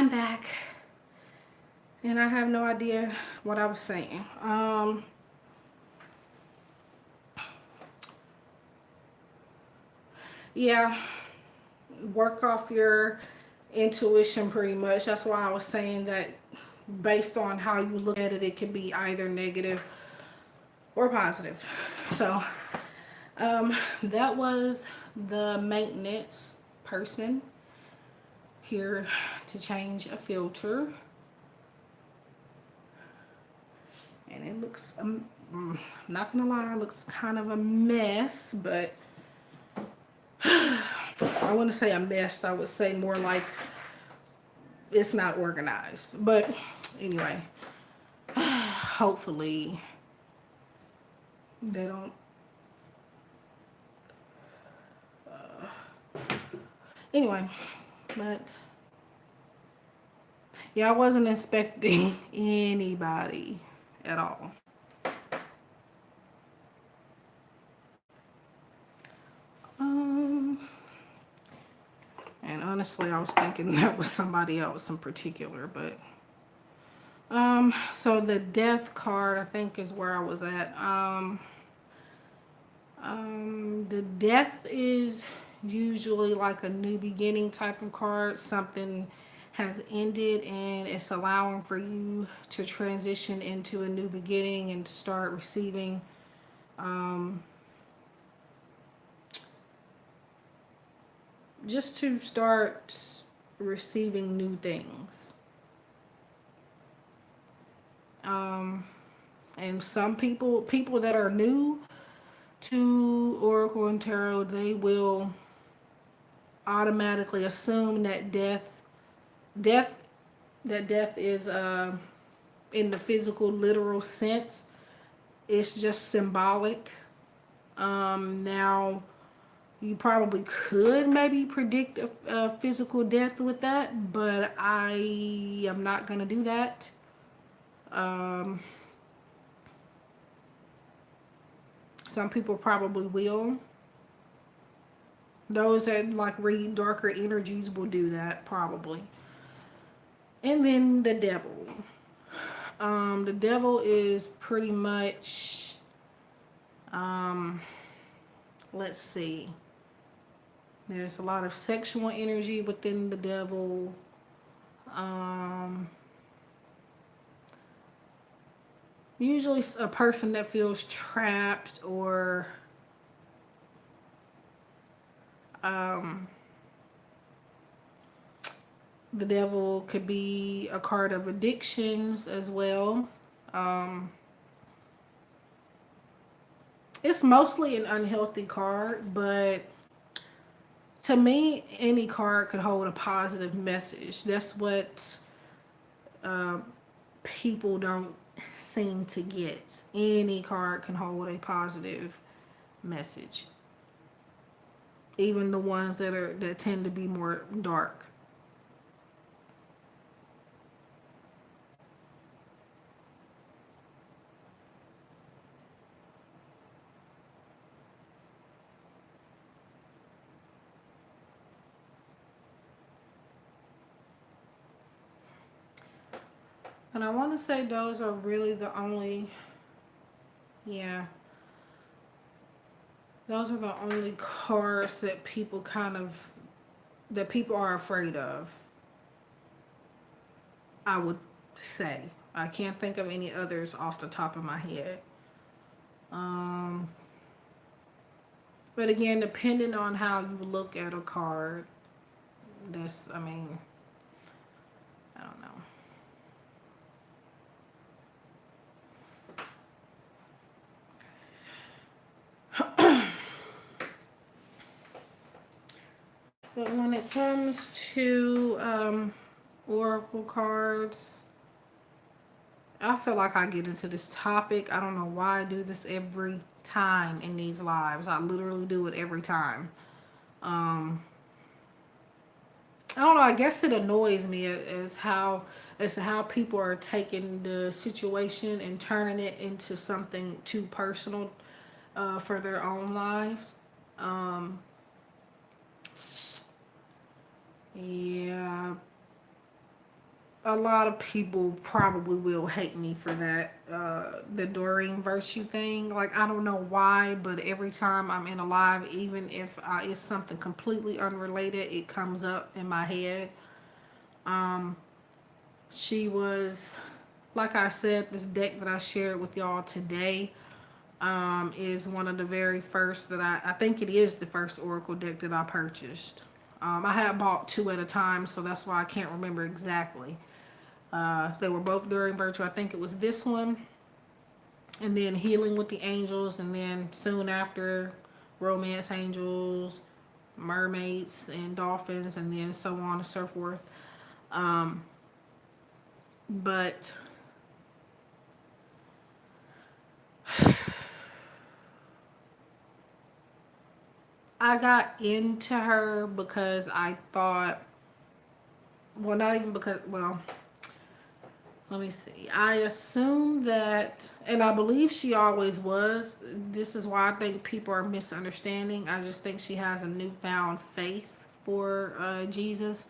I'm back, and I have no idea what I was saying. Yeah, work off your intuition pretty much. That's why I was saying that based on how you look at it, it can be either negative or positive. So, that was the maintenance person here to change a filter. And it looks, not gonna lie, it looks kind of a mess, but I wouldn't say a mess. I would say more like it's not organized. But anyway, hopefully they don't. Anyway, but yeah, I wasn't expecting anybody at all. Um, and honestly, I was thinking that was somebody else in particular, but so the death card, I think, is where I was at. The death is usually like a new beginning type of card. Something has ended and it's allowing for you to transition into a new beginning and to start receiving just to start receiving new things. And some people that are new to Oracle and Tarot, they will automatically assume that death death is in the physical literal sense. It's just symbolic. Now you probably could maybe predict a physical death with that, but I am not gonna do that. Some people probably will. Those that like read darker energies will do that probably. And then the devil. The devil is pretty much, let's see. There's a lot of sexual energy within the devil. Usually a person that feels trapped or the devil could be a card of addictions as well. It's mostly an unhealthy card, but to me, any card could hold a positive message. That's what people don't seem to get. Any card can hold a positive message, even the ones that tend to be more dark. And I want to say those are really the only, yeah, those are the only cards that people that people are afraid of, I would say. I can't think of any others off the top of my head. Um, but again, depending on how you look at a card, I mean, I don't know. But when it comes to oracle cards, I feel like I get into this topic. I don't know why I do this every time in these lives. I literally do it every time. I don't know. I guess it annoys me as to how people are taking the situation and turning it into something too personal for their own lives. Yeah, a lot of people probably will hate me for that, the Doreen Virtue thing. Like, I don't know why, but every time I'm in a live, even if it's something completely unrelated, it comes up in my head. Um, she was, like I said, this deck that I shared with y'all today, is one of the very first that I think it is the first Oracle deck that I purchased. I had bought two at a time, so that's why I can't remember exactly. They were both during virtual. I think it was this one, and then Healing with the Angels, and then soon after, Romance Angels, Mermaids, and Dolphins, and then so on and so forth. Um, but I got into her because I thought, well, not even because, well, let me see. I assume that, and I believe she always was. This is why I think people are misunderstanding. I just think she has a newfound faith for Jesus,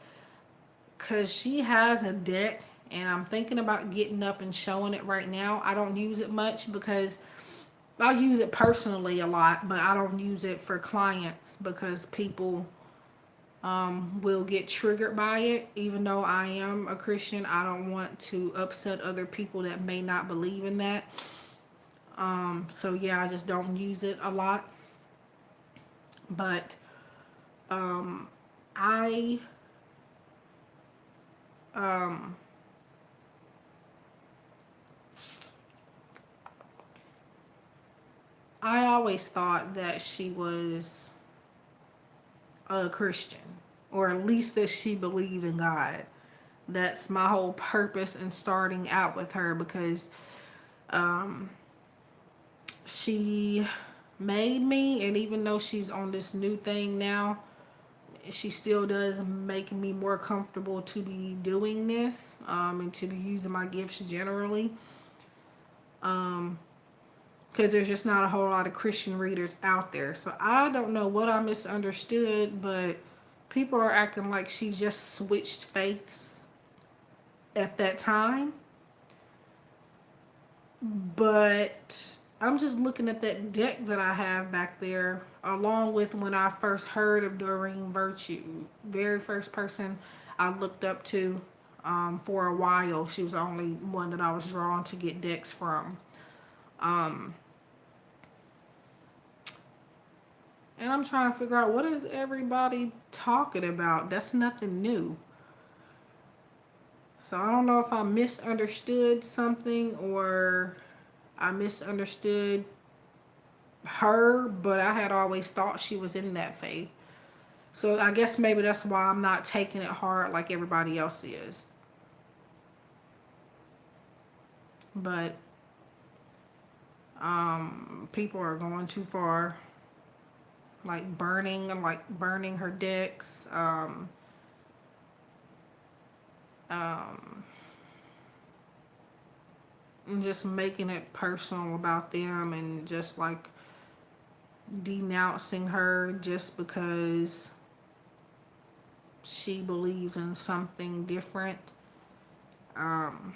because she has a deck, and I'm thinking about getting up and showing it right now. I don't use it much because I use it personally a lot, but I don't use it for clients because people will get triggered by it. Even though I am a Christian, I don't want to upset other people that may not believe in that. So yeah, I just don't use it a lot. But I um, I always thought that she was a Christian, or at least that she believed in God. That's my whole purpose in starting out with her, because she made me, and even though she's on this new thing now, she still does make me more comfortable to be doing this, and to be using my gifts generally, because there's just not a whole lot of Christian readers out there. So I don't know what I misunderstood, but people are acting like she just switched faiths at that time. But I'm just looking at that deck that I have back there, along with when I first heard of Doreen Virtue. Very first person I looked up to, for a while. She was the only one that I was drawn to get decks from. Um, and I'm trying to figure out, what is everybody talking about? That's nothing new. So I don't know if I misunderstood something, or I misunderstood her, but I had always thought she was in that faith. So I guess maybe that's why I'm not taking it hard like everybody else is. But people are going too far, like burning her decks, um, and just making it personal about them, and just like denouncing her just because she believes in something different. Um,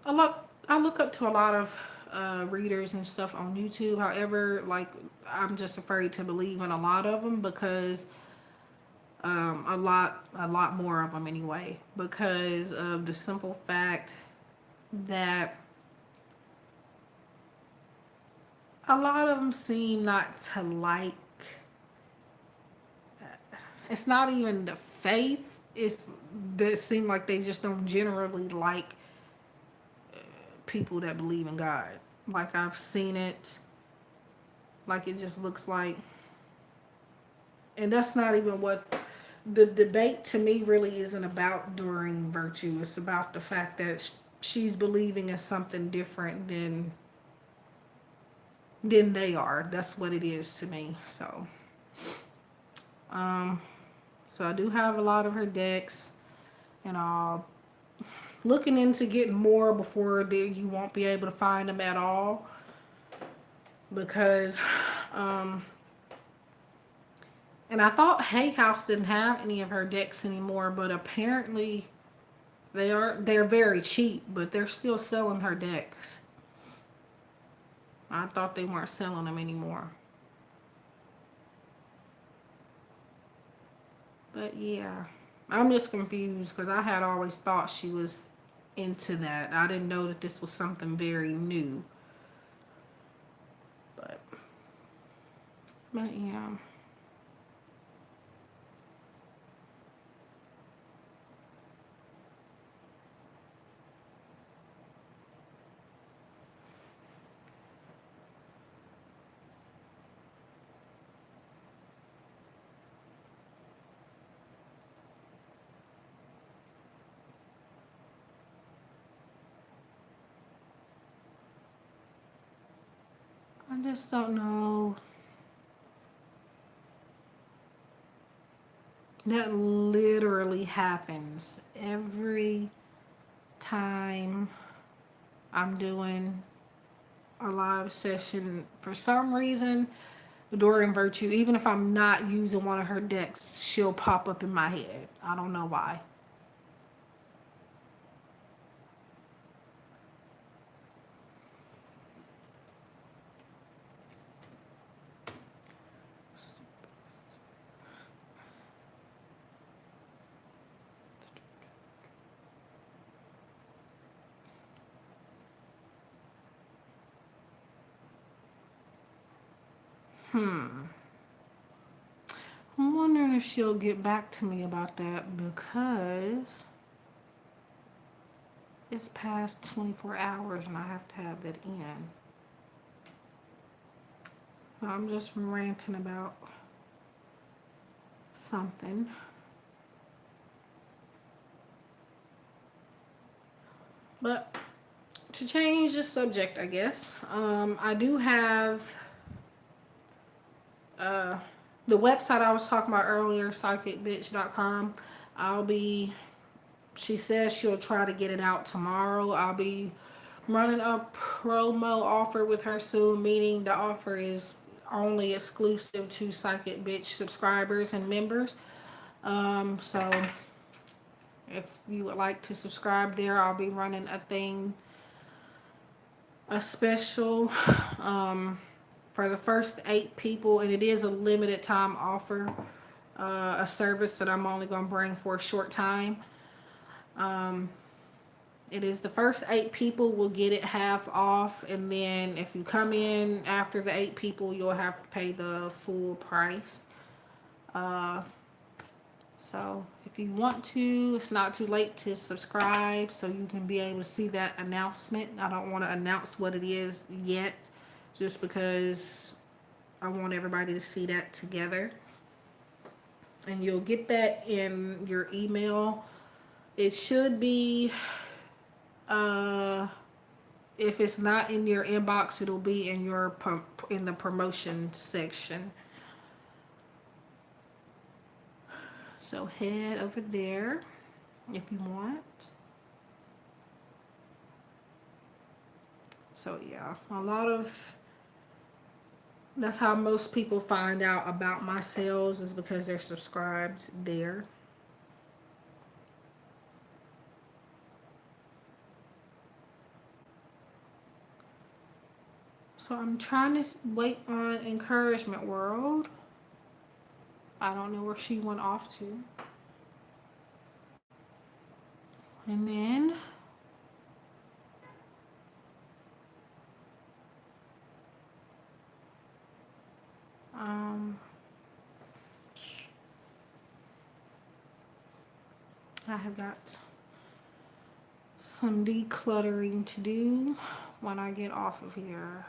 I look up to a lot of readers and stuff on YouTube. However, like, I'm just afraid to believe in a lot of them, because a lot more of them anyway, because of the simple fact that a lot of them seem not to like. It's not even the faith. It's that seem like they just don't generally like people that believe in God. Like, I've seen it. Like, it just looks like, and that's not even what the debate to me really isn't about during virtue. It's about the fact that she's believing in something different than they are. That's what it is to me. So, um, so I do have a lot of her decks, and I'll looking into getting more before you won't be able to find them at all, because um And I thought Hay House didn't have any of her decks anymore, but apparently they're very cheap, but they're still selling her decks. I thought they weren't selling them anymore. But yeah, I'm just confused because I had always thought she was into that. I didn't know that this was something very new. But but yeah. I just don't know. That literally happens every time I'm doing a live session. For some reason, Dorian Virtue, even if I'm not using one of her decks, she'll pop up in my head. I don't know why. I'm wondering if she'll get back to me about that because it's past 24 hours and I have to have that in. I'm just ranting about something. But to change the subject, I guess, I do have the website I was talking about earlier, psychicbitch.com. I'll be, she says she'll try to get it out tomorrow. I'll be running a promo offer with her soon, meaning the offer is only exclusive to Psychic Bitch subscribers and members. So if you would like to subscribe there, I'll be running a special for the first 8 people, and it is a limited time offer, a service that I'm only going to bring for a short time. It is the first 8 people will get it half off, and then if you come in after the 8 people, you'll have to pay the full price. So if you want to, it's not too late to subscribe so you can be able to see that announcement. I don't want to announce what it is yet just because I want everybody to see that together. And you'll get that in your email. It should be, if it's not in your inbox, it'll be in your in the promotion section. So head over there if you want. So yeah, that's how most people find out about my sales, is because they're subscribed there. So I'm trying to wait on Encouragement World. I don't know where she went off to. And then um, I have got some decluttering to do when I get off of here.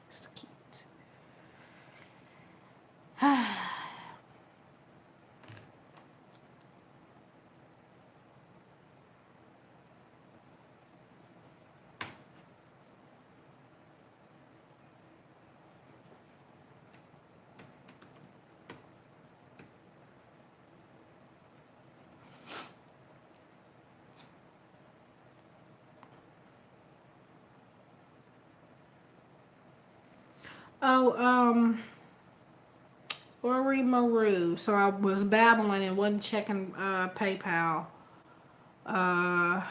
It's cute. Oh, Ori Maru. So I was babbling and wasn't checking PayPal. Uh,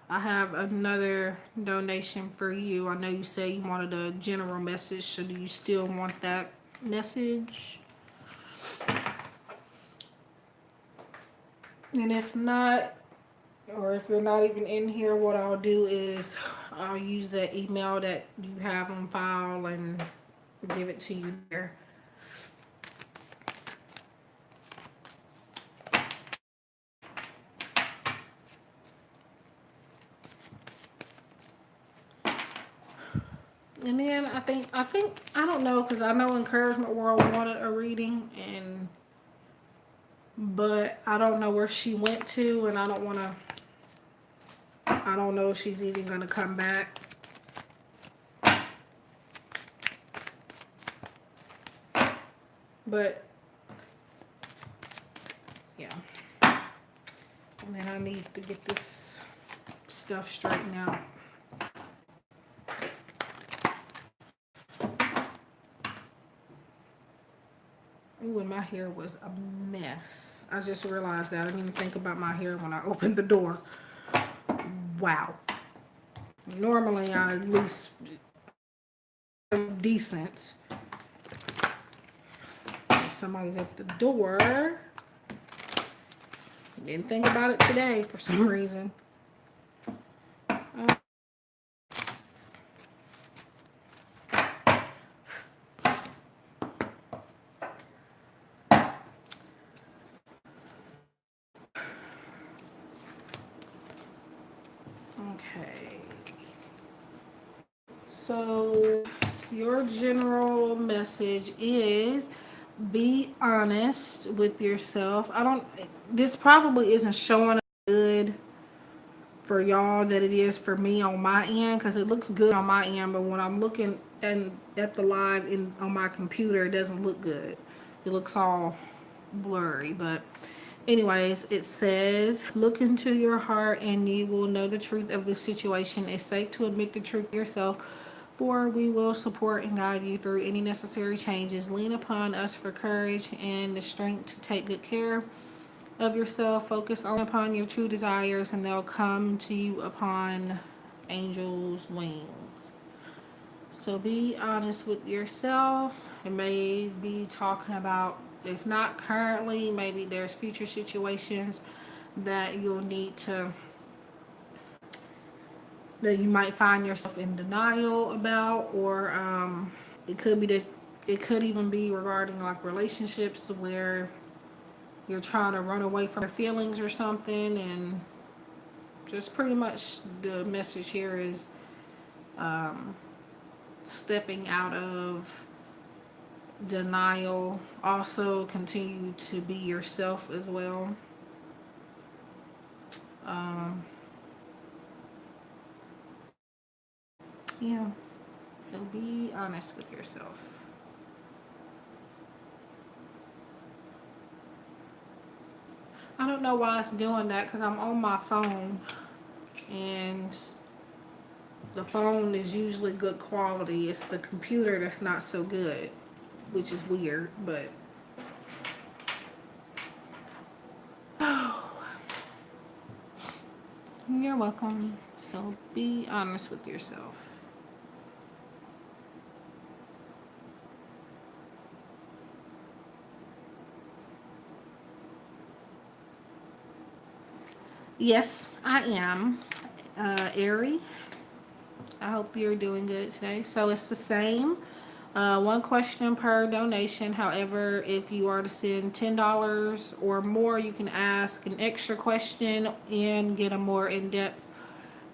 I have another donation for you. I know you said you wanted a general message, so do you still want that message? And if not, or if you're not even in here, what I'll do is I'll use that email that you have on file and give it to you there. And then I don't know, because I know Encouragement World wanted a reading, and but I don't know where she went to, and I don't want to. I don't know if she's even gonna come back. But yeah, and then I need to get this stuff straightened out. Ooh, and my hair was a mess. I just realized that. I didn't even think about my hair when I opened the door. Wow. Normally I at least decent. If somebody's at the door. Didn't think about it today for some reason. Okay. So your general message is be honest with yourself. This probably isn't showing up good for y'all that it is for me on my end, because it looks good on my end, but when I'm looking at the live on my computer, it doesn't look good. It looks all blurry. But anyways, it says, look into your heart and you will know the truth of the situation. It's safe to admit the truth yourself, for we will support and guide you through any necessary changes. Lean upon us for courage and the strength to take good care of yourself. Focus only upon your true desires and they'll come to you upon angels' wings. So be honest with yourself. It may be talking about, if not currently, maybe there's future situations that you'll need to, that you might find yourself in denial about, or it could be that, it could even be regarding like relationships where you're trying to run away from your feelings or something. And just pretty much the message here is stepping out of denial. Also continue to be yourself as well. Yeah, so be honest with yourself. I don't know why it's doing that, because I'm on my phone and the phone is usually good quality. It's the computer that's not so good, which is weird. But you're welcome. So be honest with yourself. Yes, I am. Ari, I hope you're doing good today. So it's the same. One question per donation. However, if you are to send $10 or more, you can ask an extra question and get a more in-depth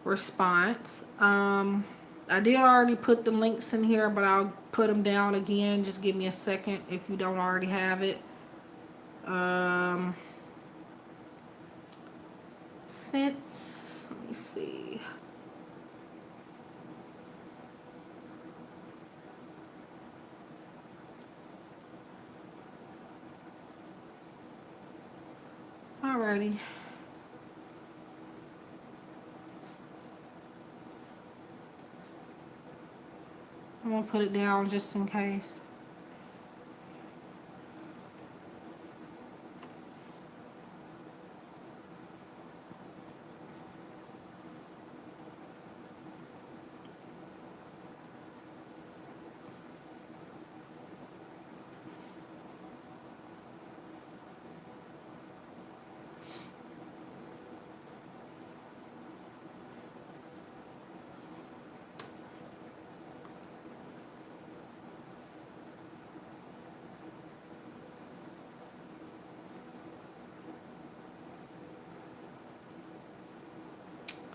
response. I did already put the links in here, but I'll put them down again. Just give me a second if you don't already have it. Since, let me see. Alrighty. I'm gonna put it down just in case.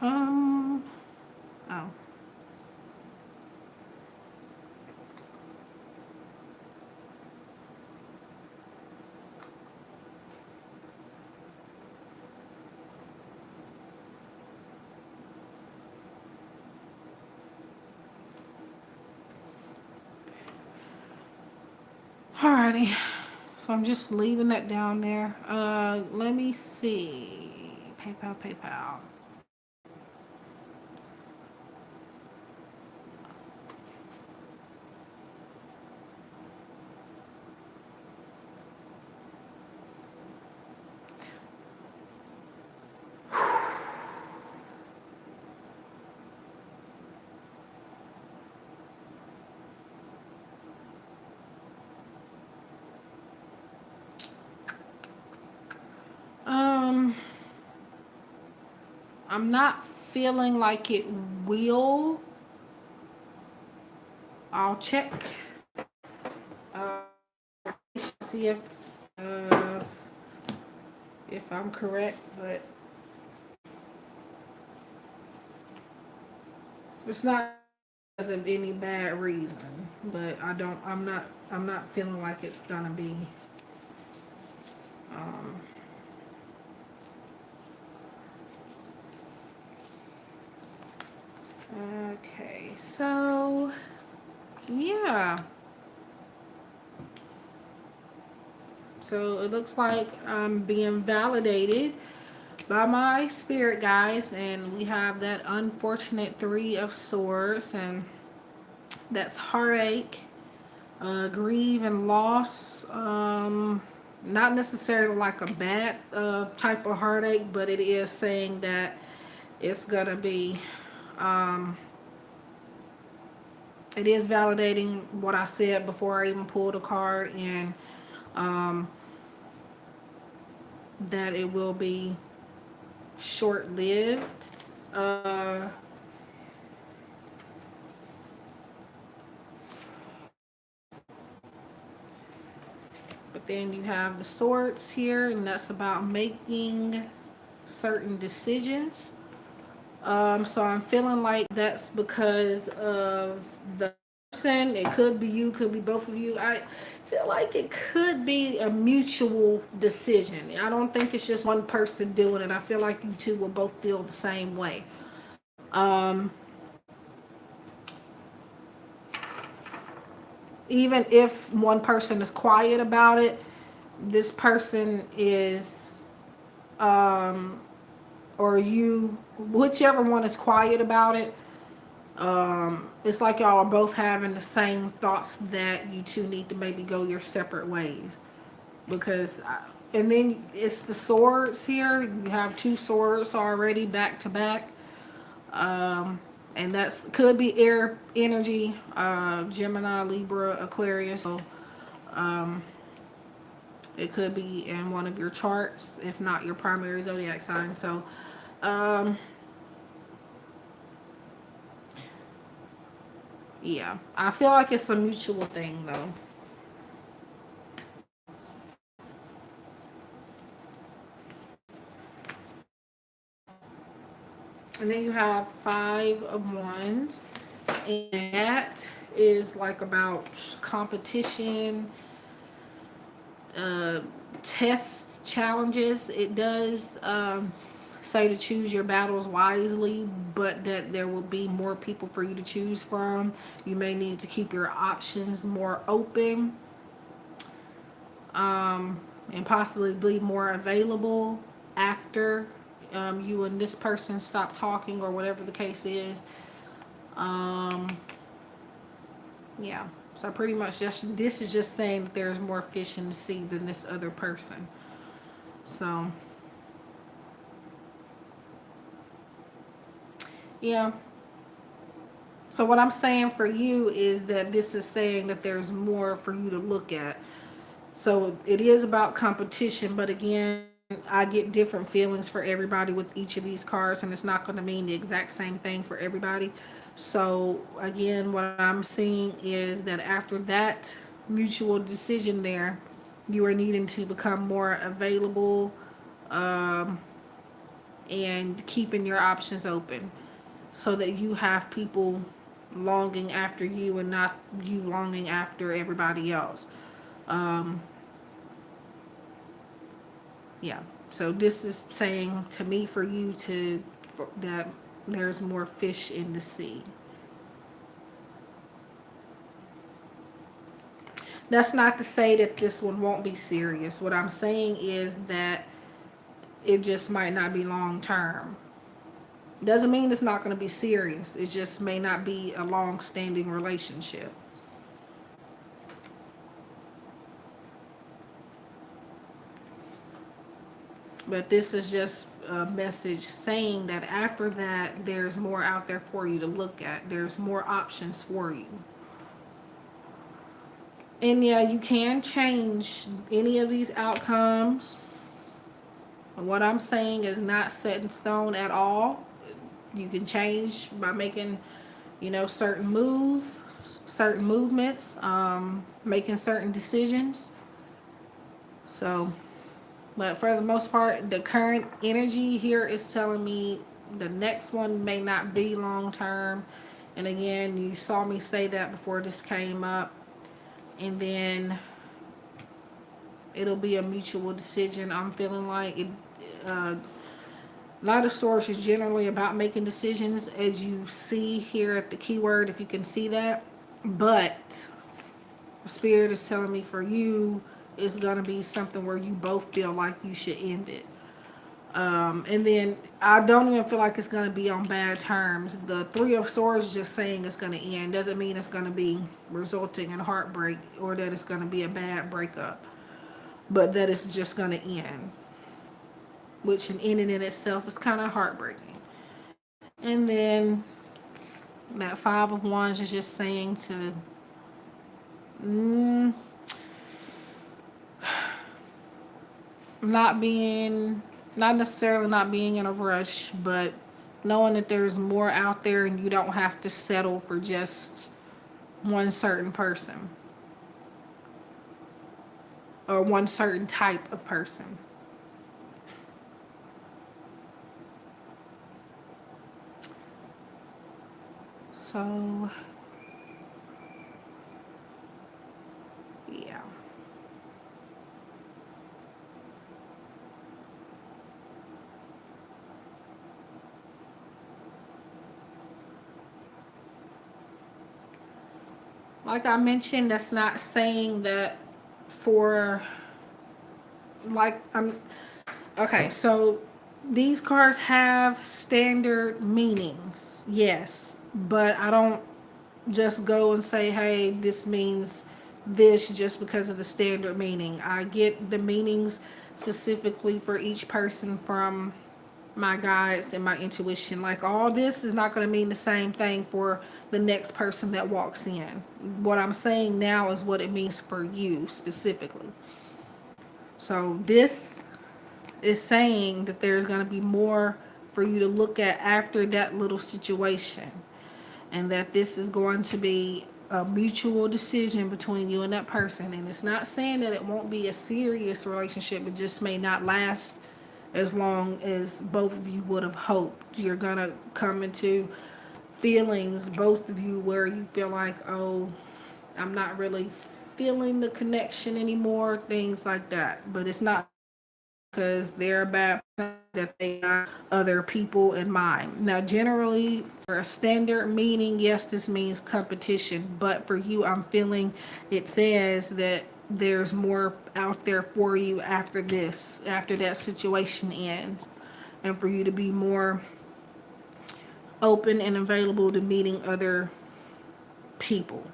Um, oh. Alrighty. So I'm just leaving that down there. Let me see. PayPal, PayPal. Um, I'm not feeling like it will. I'll check. Uh, see uh, if I'm correct, but it's not because of any bad reason. But I'm not feeling like it's gonna be. Um, okay, so yeah. So it looks like I'm being validated by my spirit guys, and we have that unfortunate Three of Swords, and that's heartache, grieve, and loss. Not necessarily like a bad type of heartache, but it is saying that it's gonna be. Um, it is validating what I said before I even pulled a card, and um, that it will be short-lived. Uh, but then you have the swords here, and that's about making certain decisions. So I'm feeling like that's because of the person. It could be you, could be both of you. I feel like it could be a mutual decision. I don't think it's just one person doing it. I feel like you two will both feel the same way. Um, Even if one person is quiet about it, this person is, um, or you, whichever one is quiet about it, it's like y'all are both having the same thoughts that you two need to maybe go your separate ways. Because, and then it's the swords here. You have two swords already back to back. And that's could be air energy, Gemini, Libra, Aquarius. So it could be in one of your charts, if not your primary zodiac sign. So, um, yeah, I feel like it's a mutual thing though. And then you have Five of Wands, and that is like about competition, uh, tests, challenges. It does say to choose your battles wisely, but that there will be more people for you to choose from. You may need to keep your options more open, and possibly be more available after you and this person stop talking or whatever the case is. Um, Yeah. So pretty much just this is just saying that there's more fish in the sea than this other person. So yeah. So what I'm saying for you is that this is saying that there's more for you to look at. So it is about competition, but again, I get different feelings for everybody with each of these cards, and it's not going to mean the exact same thing for everybody. So again, what I'm seeing is that after that mutual decision there, you are needing to become more available and keeping your options open so that you have people longing after you and not you longing after everybody else. Yeah. So this is saying to me for you to that there's more fish in the sea. That's not to say that this one won't be serious. What I'm saying is that it just might not be long term. Doesn't mean it's not going to be serious. It just may not be a long standing relationship. But this is just a message saying that after that, there's more out there for you to look at. There's more options for you. And yeah, you can change any of these outcomes. What I'm saying is not set in stone at all. You can change by making, certain movements, making certain decisions. So, but for the most part, the current energy here is telling me the next one may not be long term. And again, you saw me say that before this came up. And then it'll be a mutual decision. I'm feeling like it. Uh, a lot of Source is generally about making decisions, as you see here at the keyword, if you can see that. But Spirit is telling me for you, it's going to be something where you both feel like you should end it. And then I don't even feel like it's going to be on bad terms. The Three of Swords just saying it's going to end doesn't mean it's going to be resulting in heartbreak or that it's going to be a bad breakup, but that it's just going to end, which an ending in itself is kind of heartbreaking. And then that Five of Wands is just saying to mm, not being, not necessarily not being in a rush, but knowing that there's more out there and you don't have to settle for just one certain person or one certain type of person. So, yeah. Like I mentioned, that's not saying that for, like, I'm, okay, so these cards have standard meanings, yes, but I don't just go and say, hey, this means this just because of the standard meaning. I get the meanings specifically for each person from my guides and my intuition. Like, all this is not going to mean the same thing for the next person that walks in. What I'm saying now is what it means for you specifically. So this is saying that there's going to be more for you to look at after that little situation, and that this is going to be a mutual decision between you and that person. And it's not saying that it won't be a serious relationship, it just may not last as long as both of you would have hoped. You're going to come into feelings, both of you, where you feel like, oh, I'm not really feeling the connection anymore, things like that. But it's not because they're a bad person, that they got other people in mind. Now, generally, for a standard meaning, yes, this means competition. But for you, I'm feeling it says that there's more out there for you after this, after that situation ends, and for you to be more open and available to meeting other people.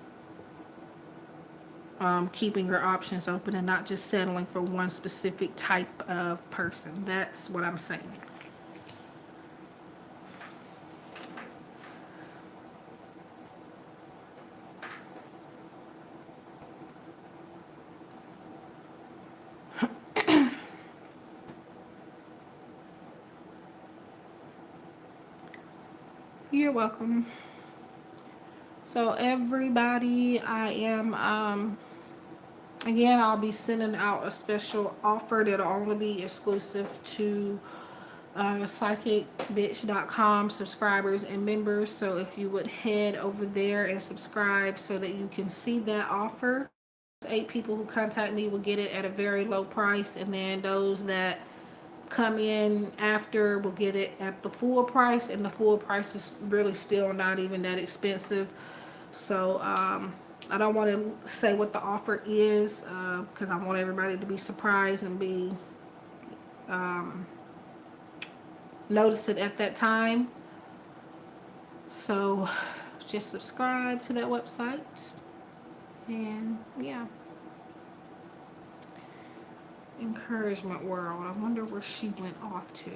keeping your options open and not just settling for one specific type of person. That's what I'm saying. You're welcome. So everybody, I am again, I'll be sending out a special offer that'll only be exclusive to psychicbitch.com subscribers and members. So if you would head over there and subscribe so that you can see that offer. 8 people who contact me will get it at a very low price, and then those that come in after will get it at the full price, and the full price is really still not even that expensive. So I don't want to say what the offer is because I want everybody to be surprised and be notice it at that time. So just subscribe to that website, and yeah. Encouragement World. I wonder where she went off to.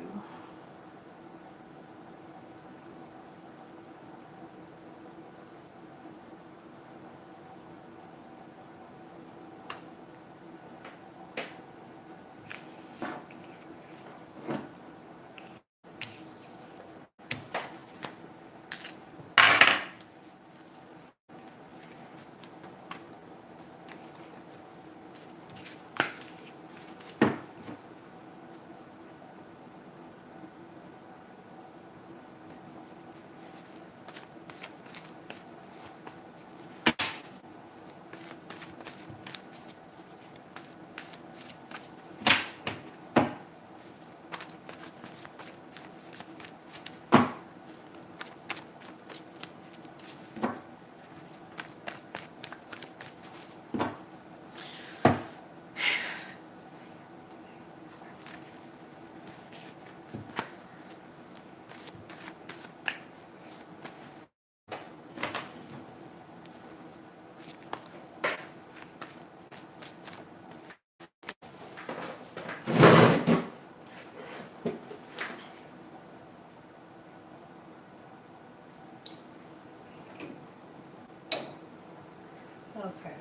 Okay,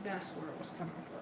that's where it was coming from.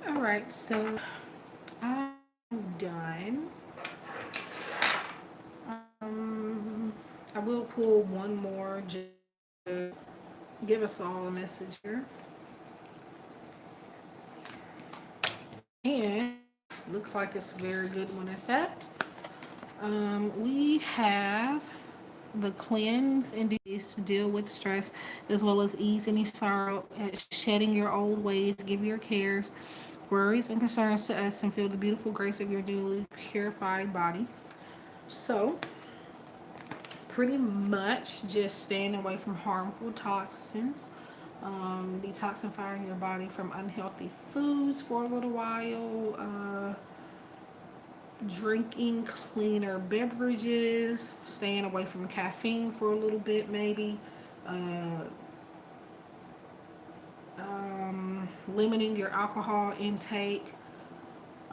All right, so I'm done. I will pull one more just to give us all a message here. And looks like it's a very good one at that. We have the cleanse and duties to deal with stress as well as ease any sorrow at shedding your old ways, give your cares, worries, and concerns to us, and feel the beautiful grace of your newly purified body. So, pretty much just staying away from harmful toxins, detoxifying your body from unhealthy foods for a little while, drinking cleaner beverages, staying away from caffeine for a little bit, maybe, uh, limiting your alcohol intake,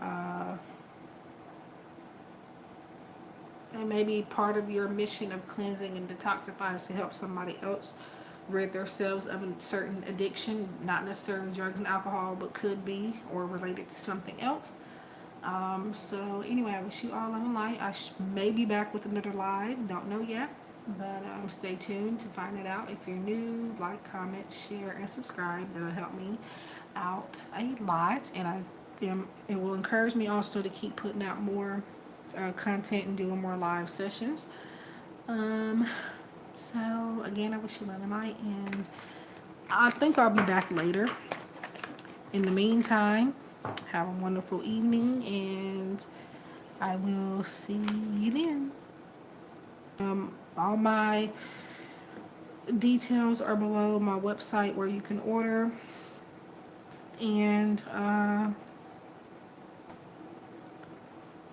uh, and maybe part of your mission of cleansing and detoxifying is to help somebody else rid themselves of a certain addiction, not necessarily drugs and alcohol, but could be or related to something else. So anyway, I wish you all love and light. I may be back with another live, don't know yet, but stay tuned to find it out. If you're new, like, comment, share, and subscribe. That'll help me out a lot, and it will encourage me also to keep putting out more content and doing more live sessions. Um, so again, I wish you love and light, and I think I'll be back later. In the meantime, have a wonderful evening, and I will see you then. All my details are below my website where you can order, and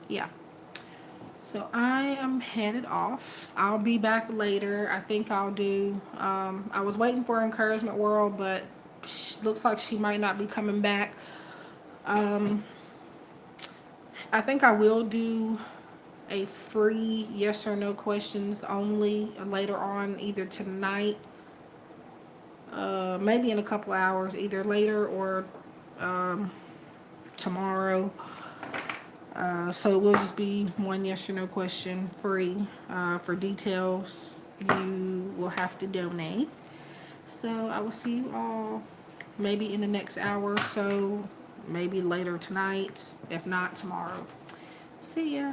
yeah. So I am headed off. I'll be back later. I think I'll do, I was waiting for Encouragement World, but looks like she might not be coming back. I think I will do a free yes or no questions only later on, either tonight, maybe in a couple hours, either later or tomorrow. So it will just be one yes or no question free. For details, you will have to donate. So I will see you all maybe in the next hour or so, maybe later tonight, if not tomorrow. See ya.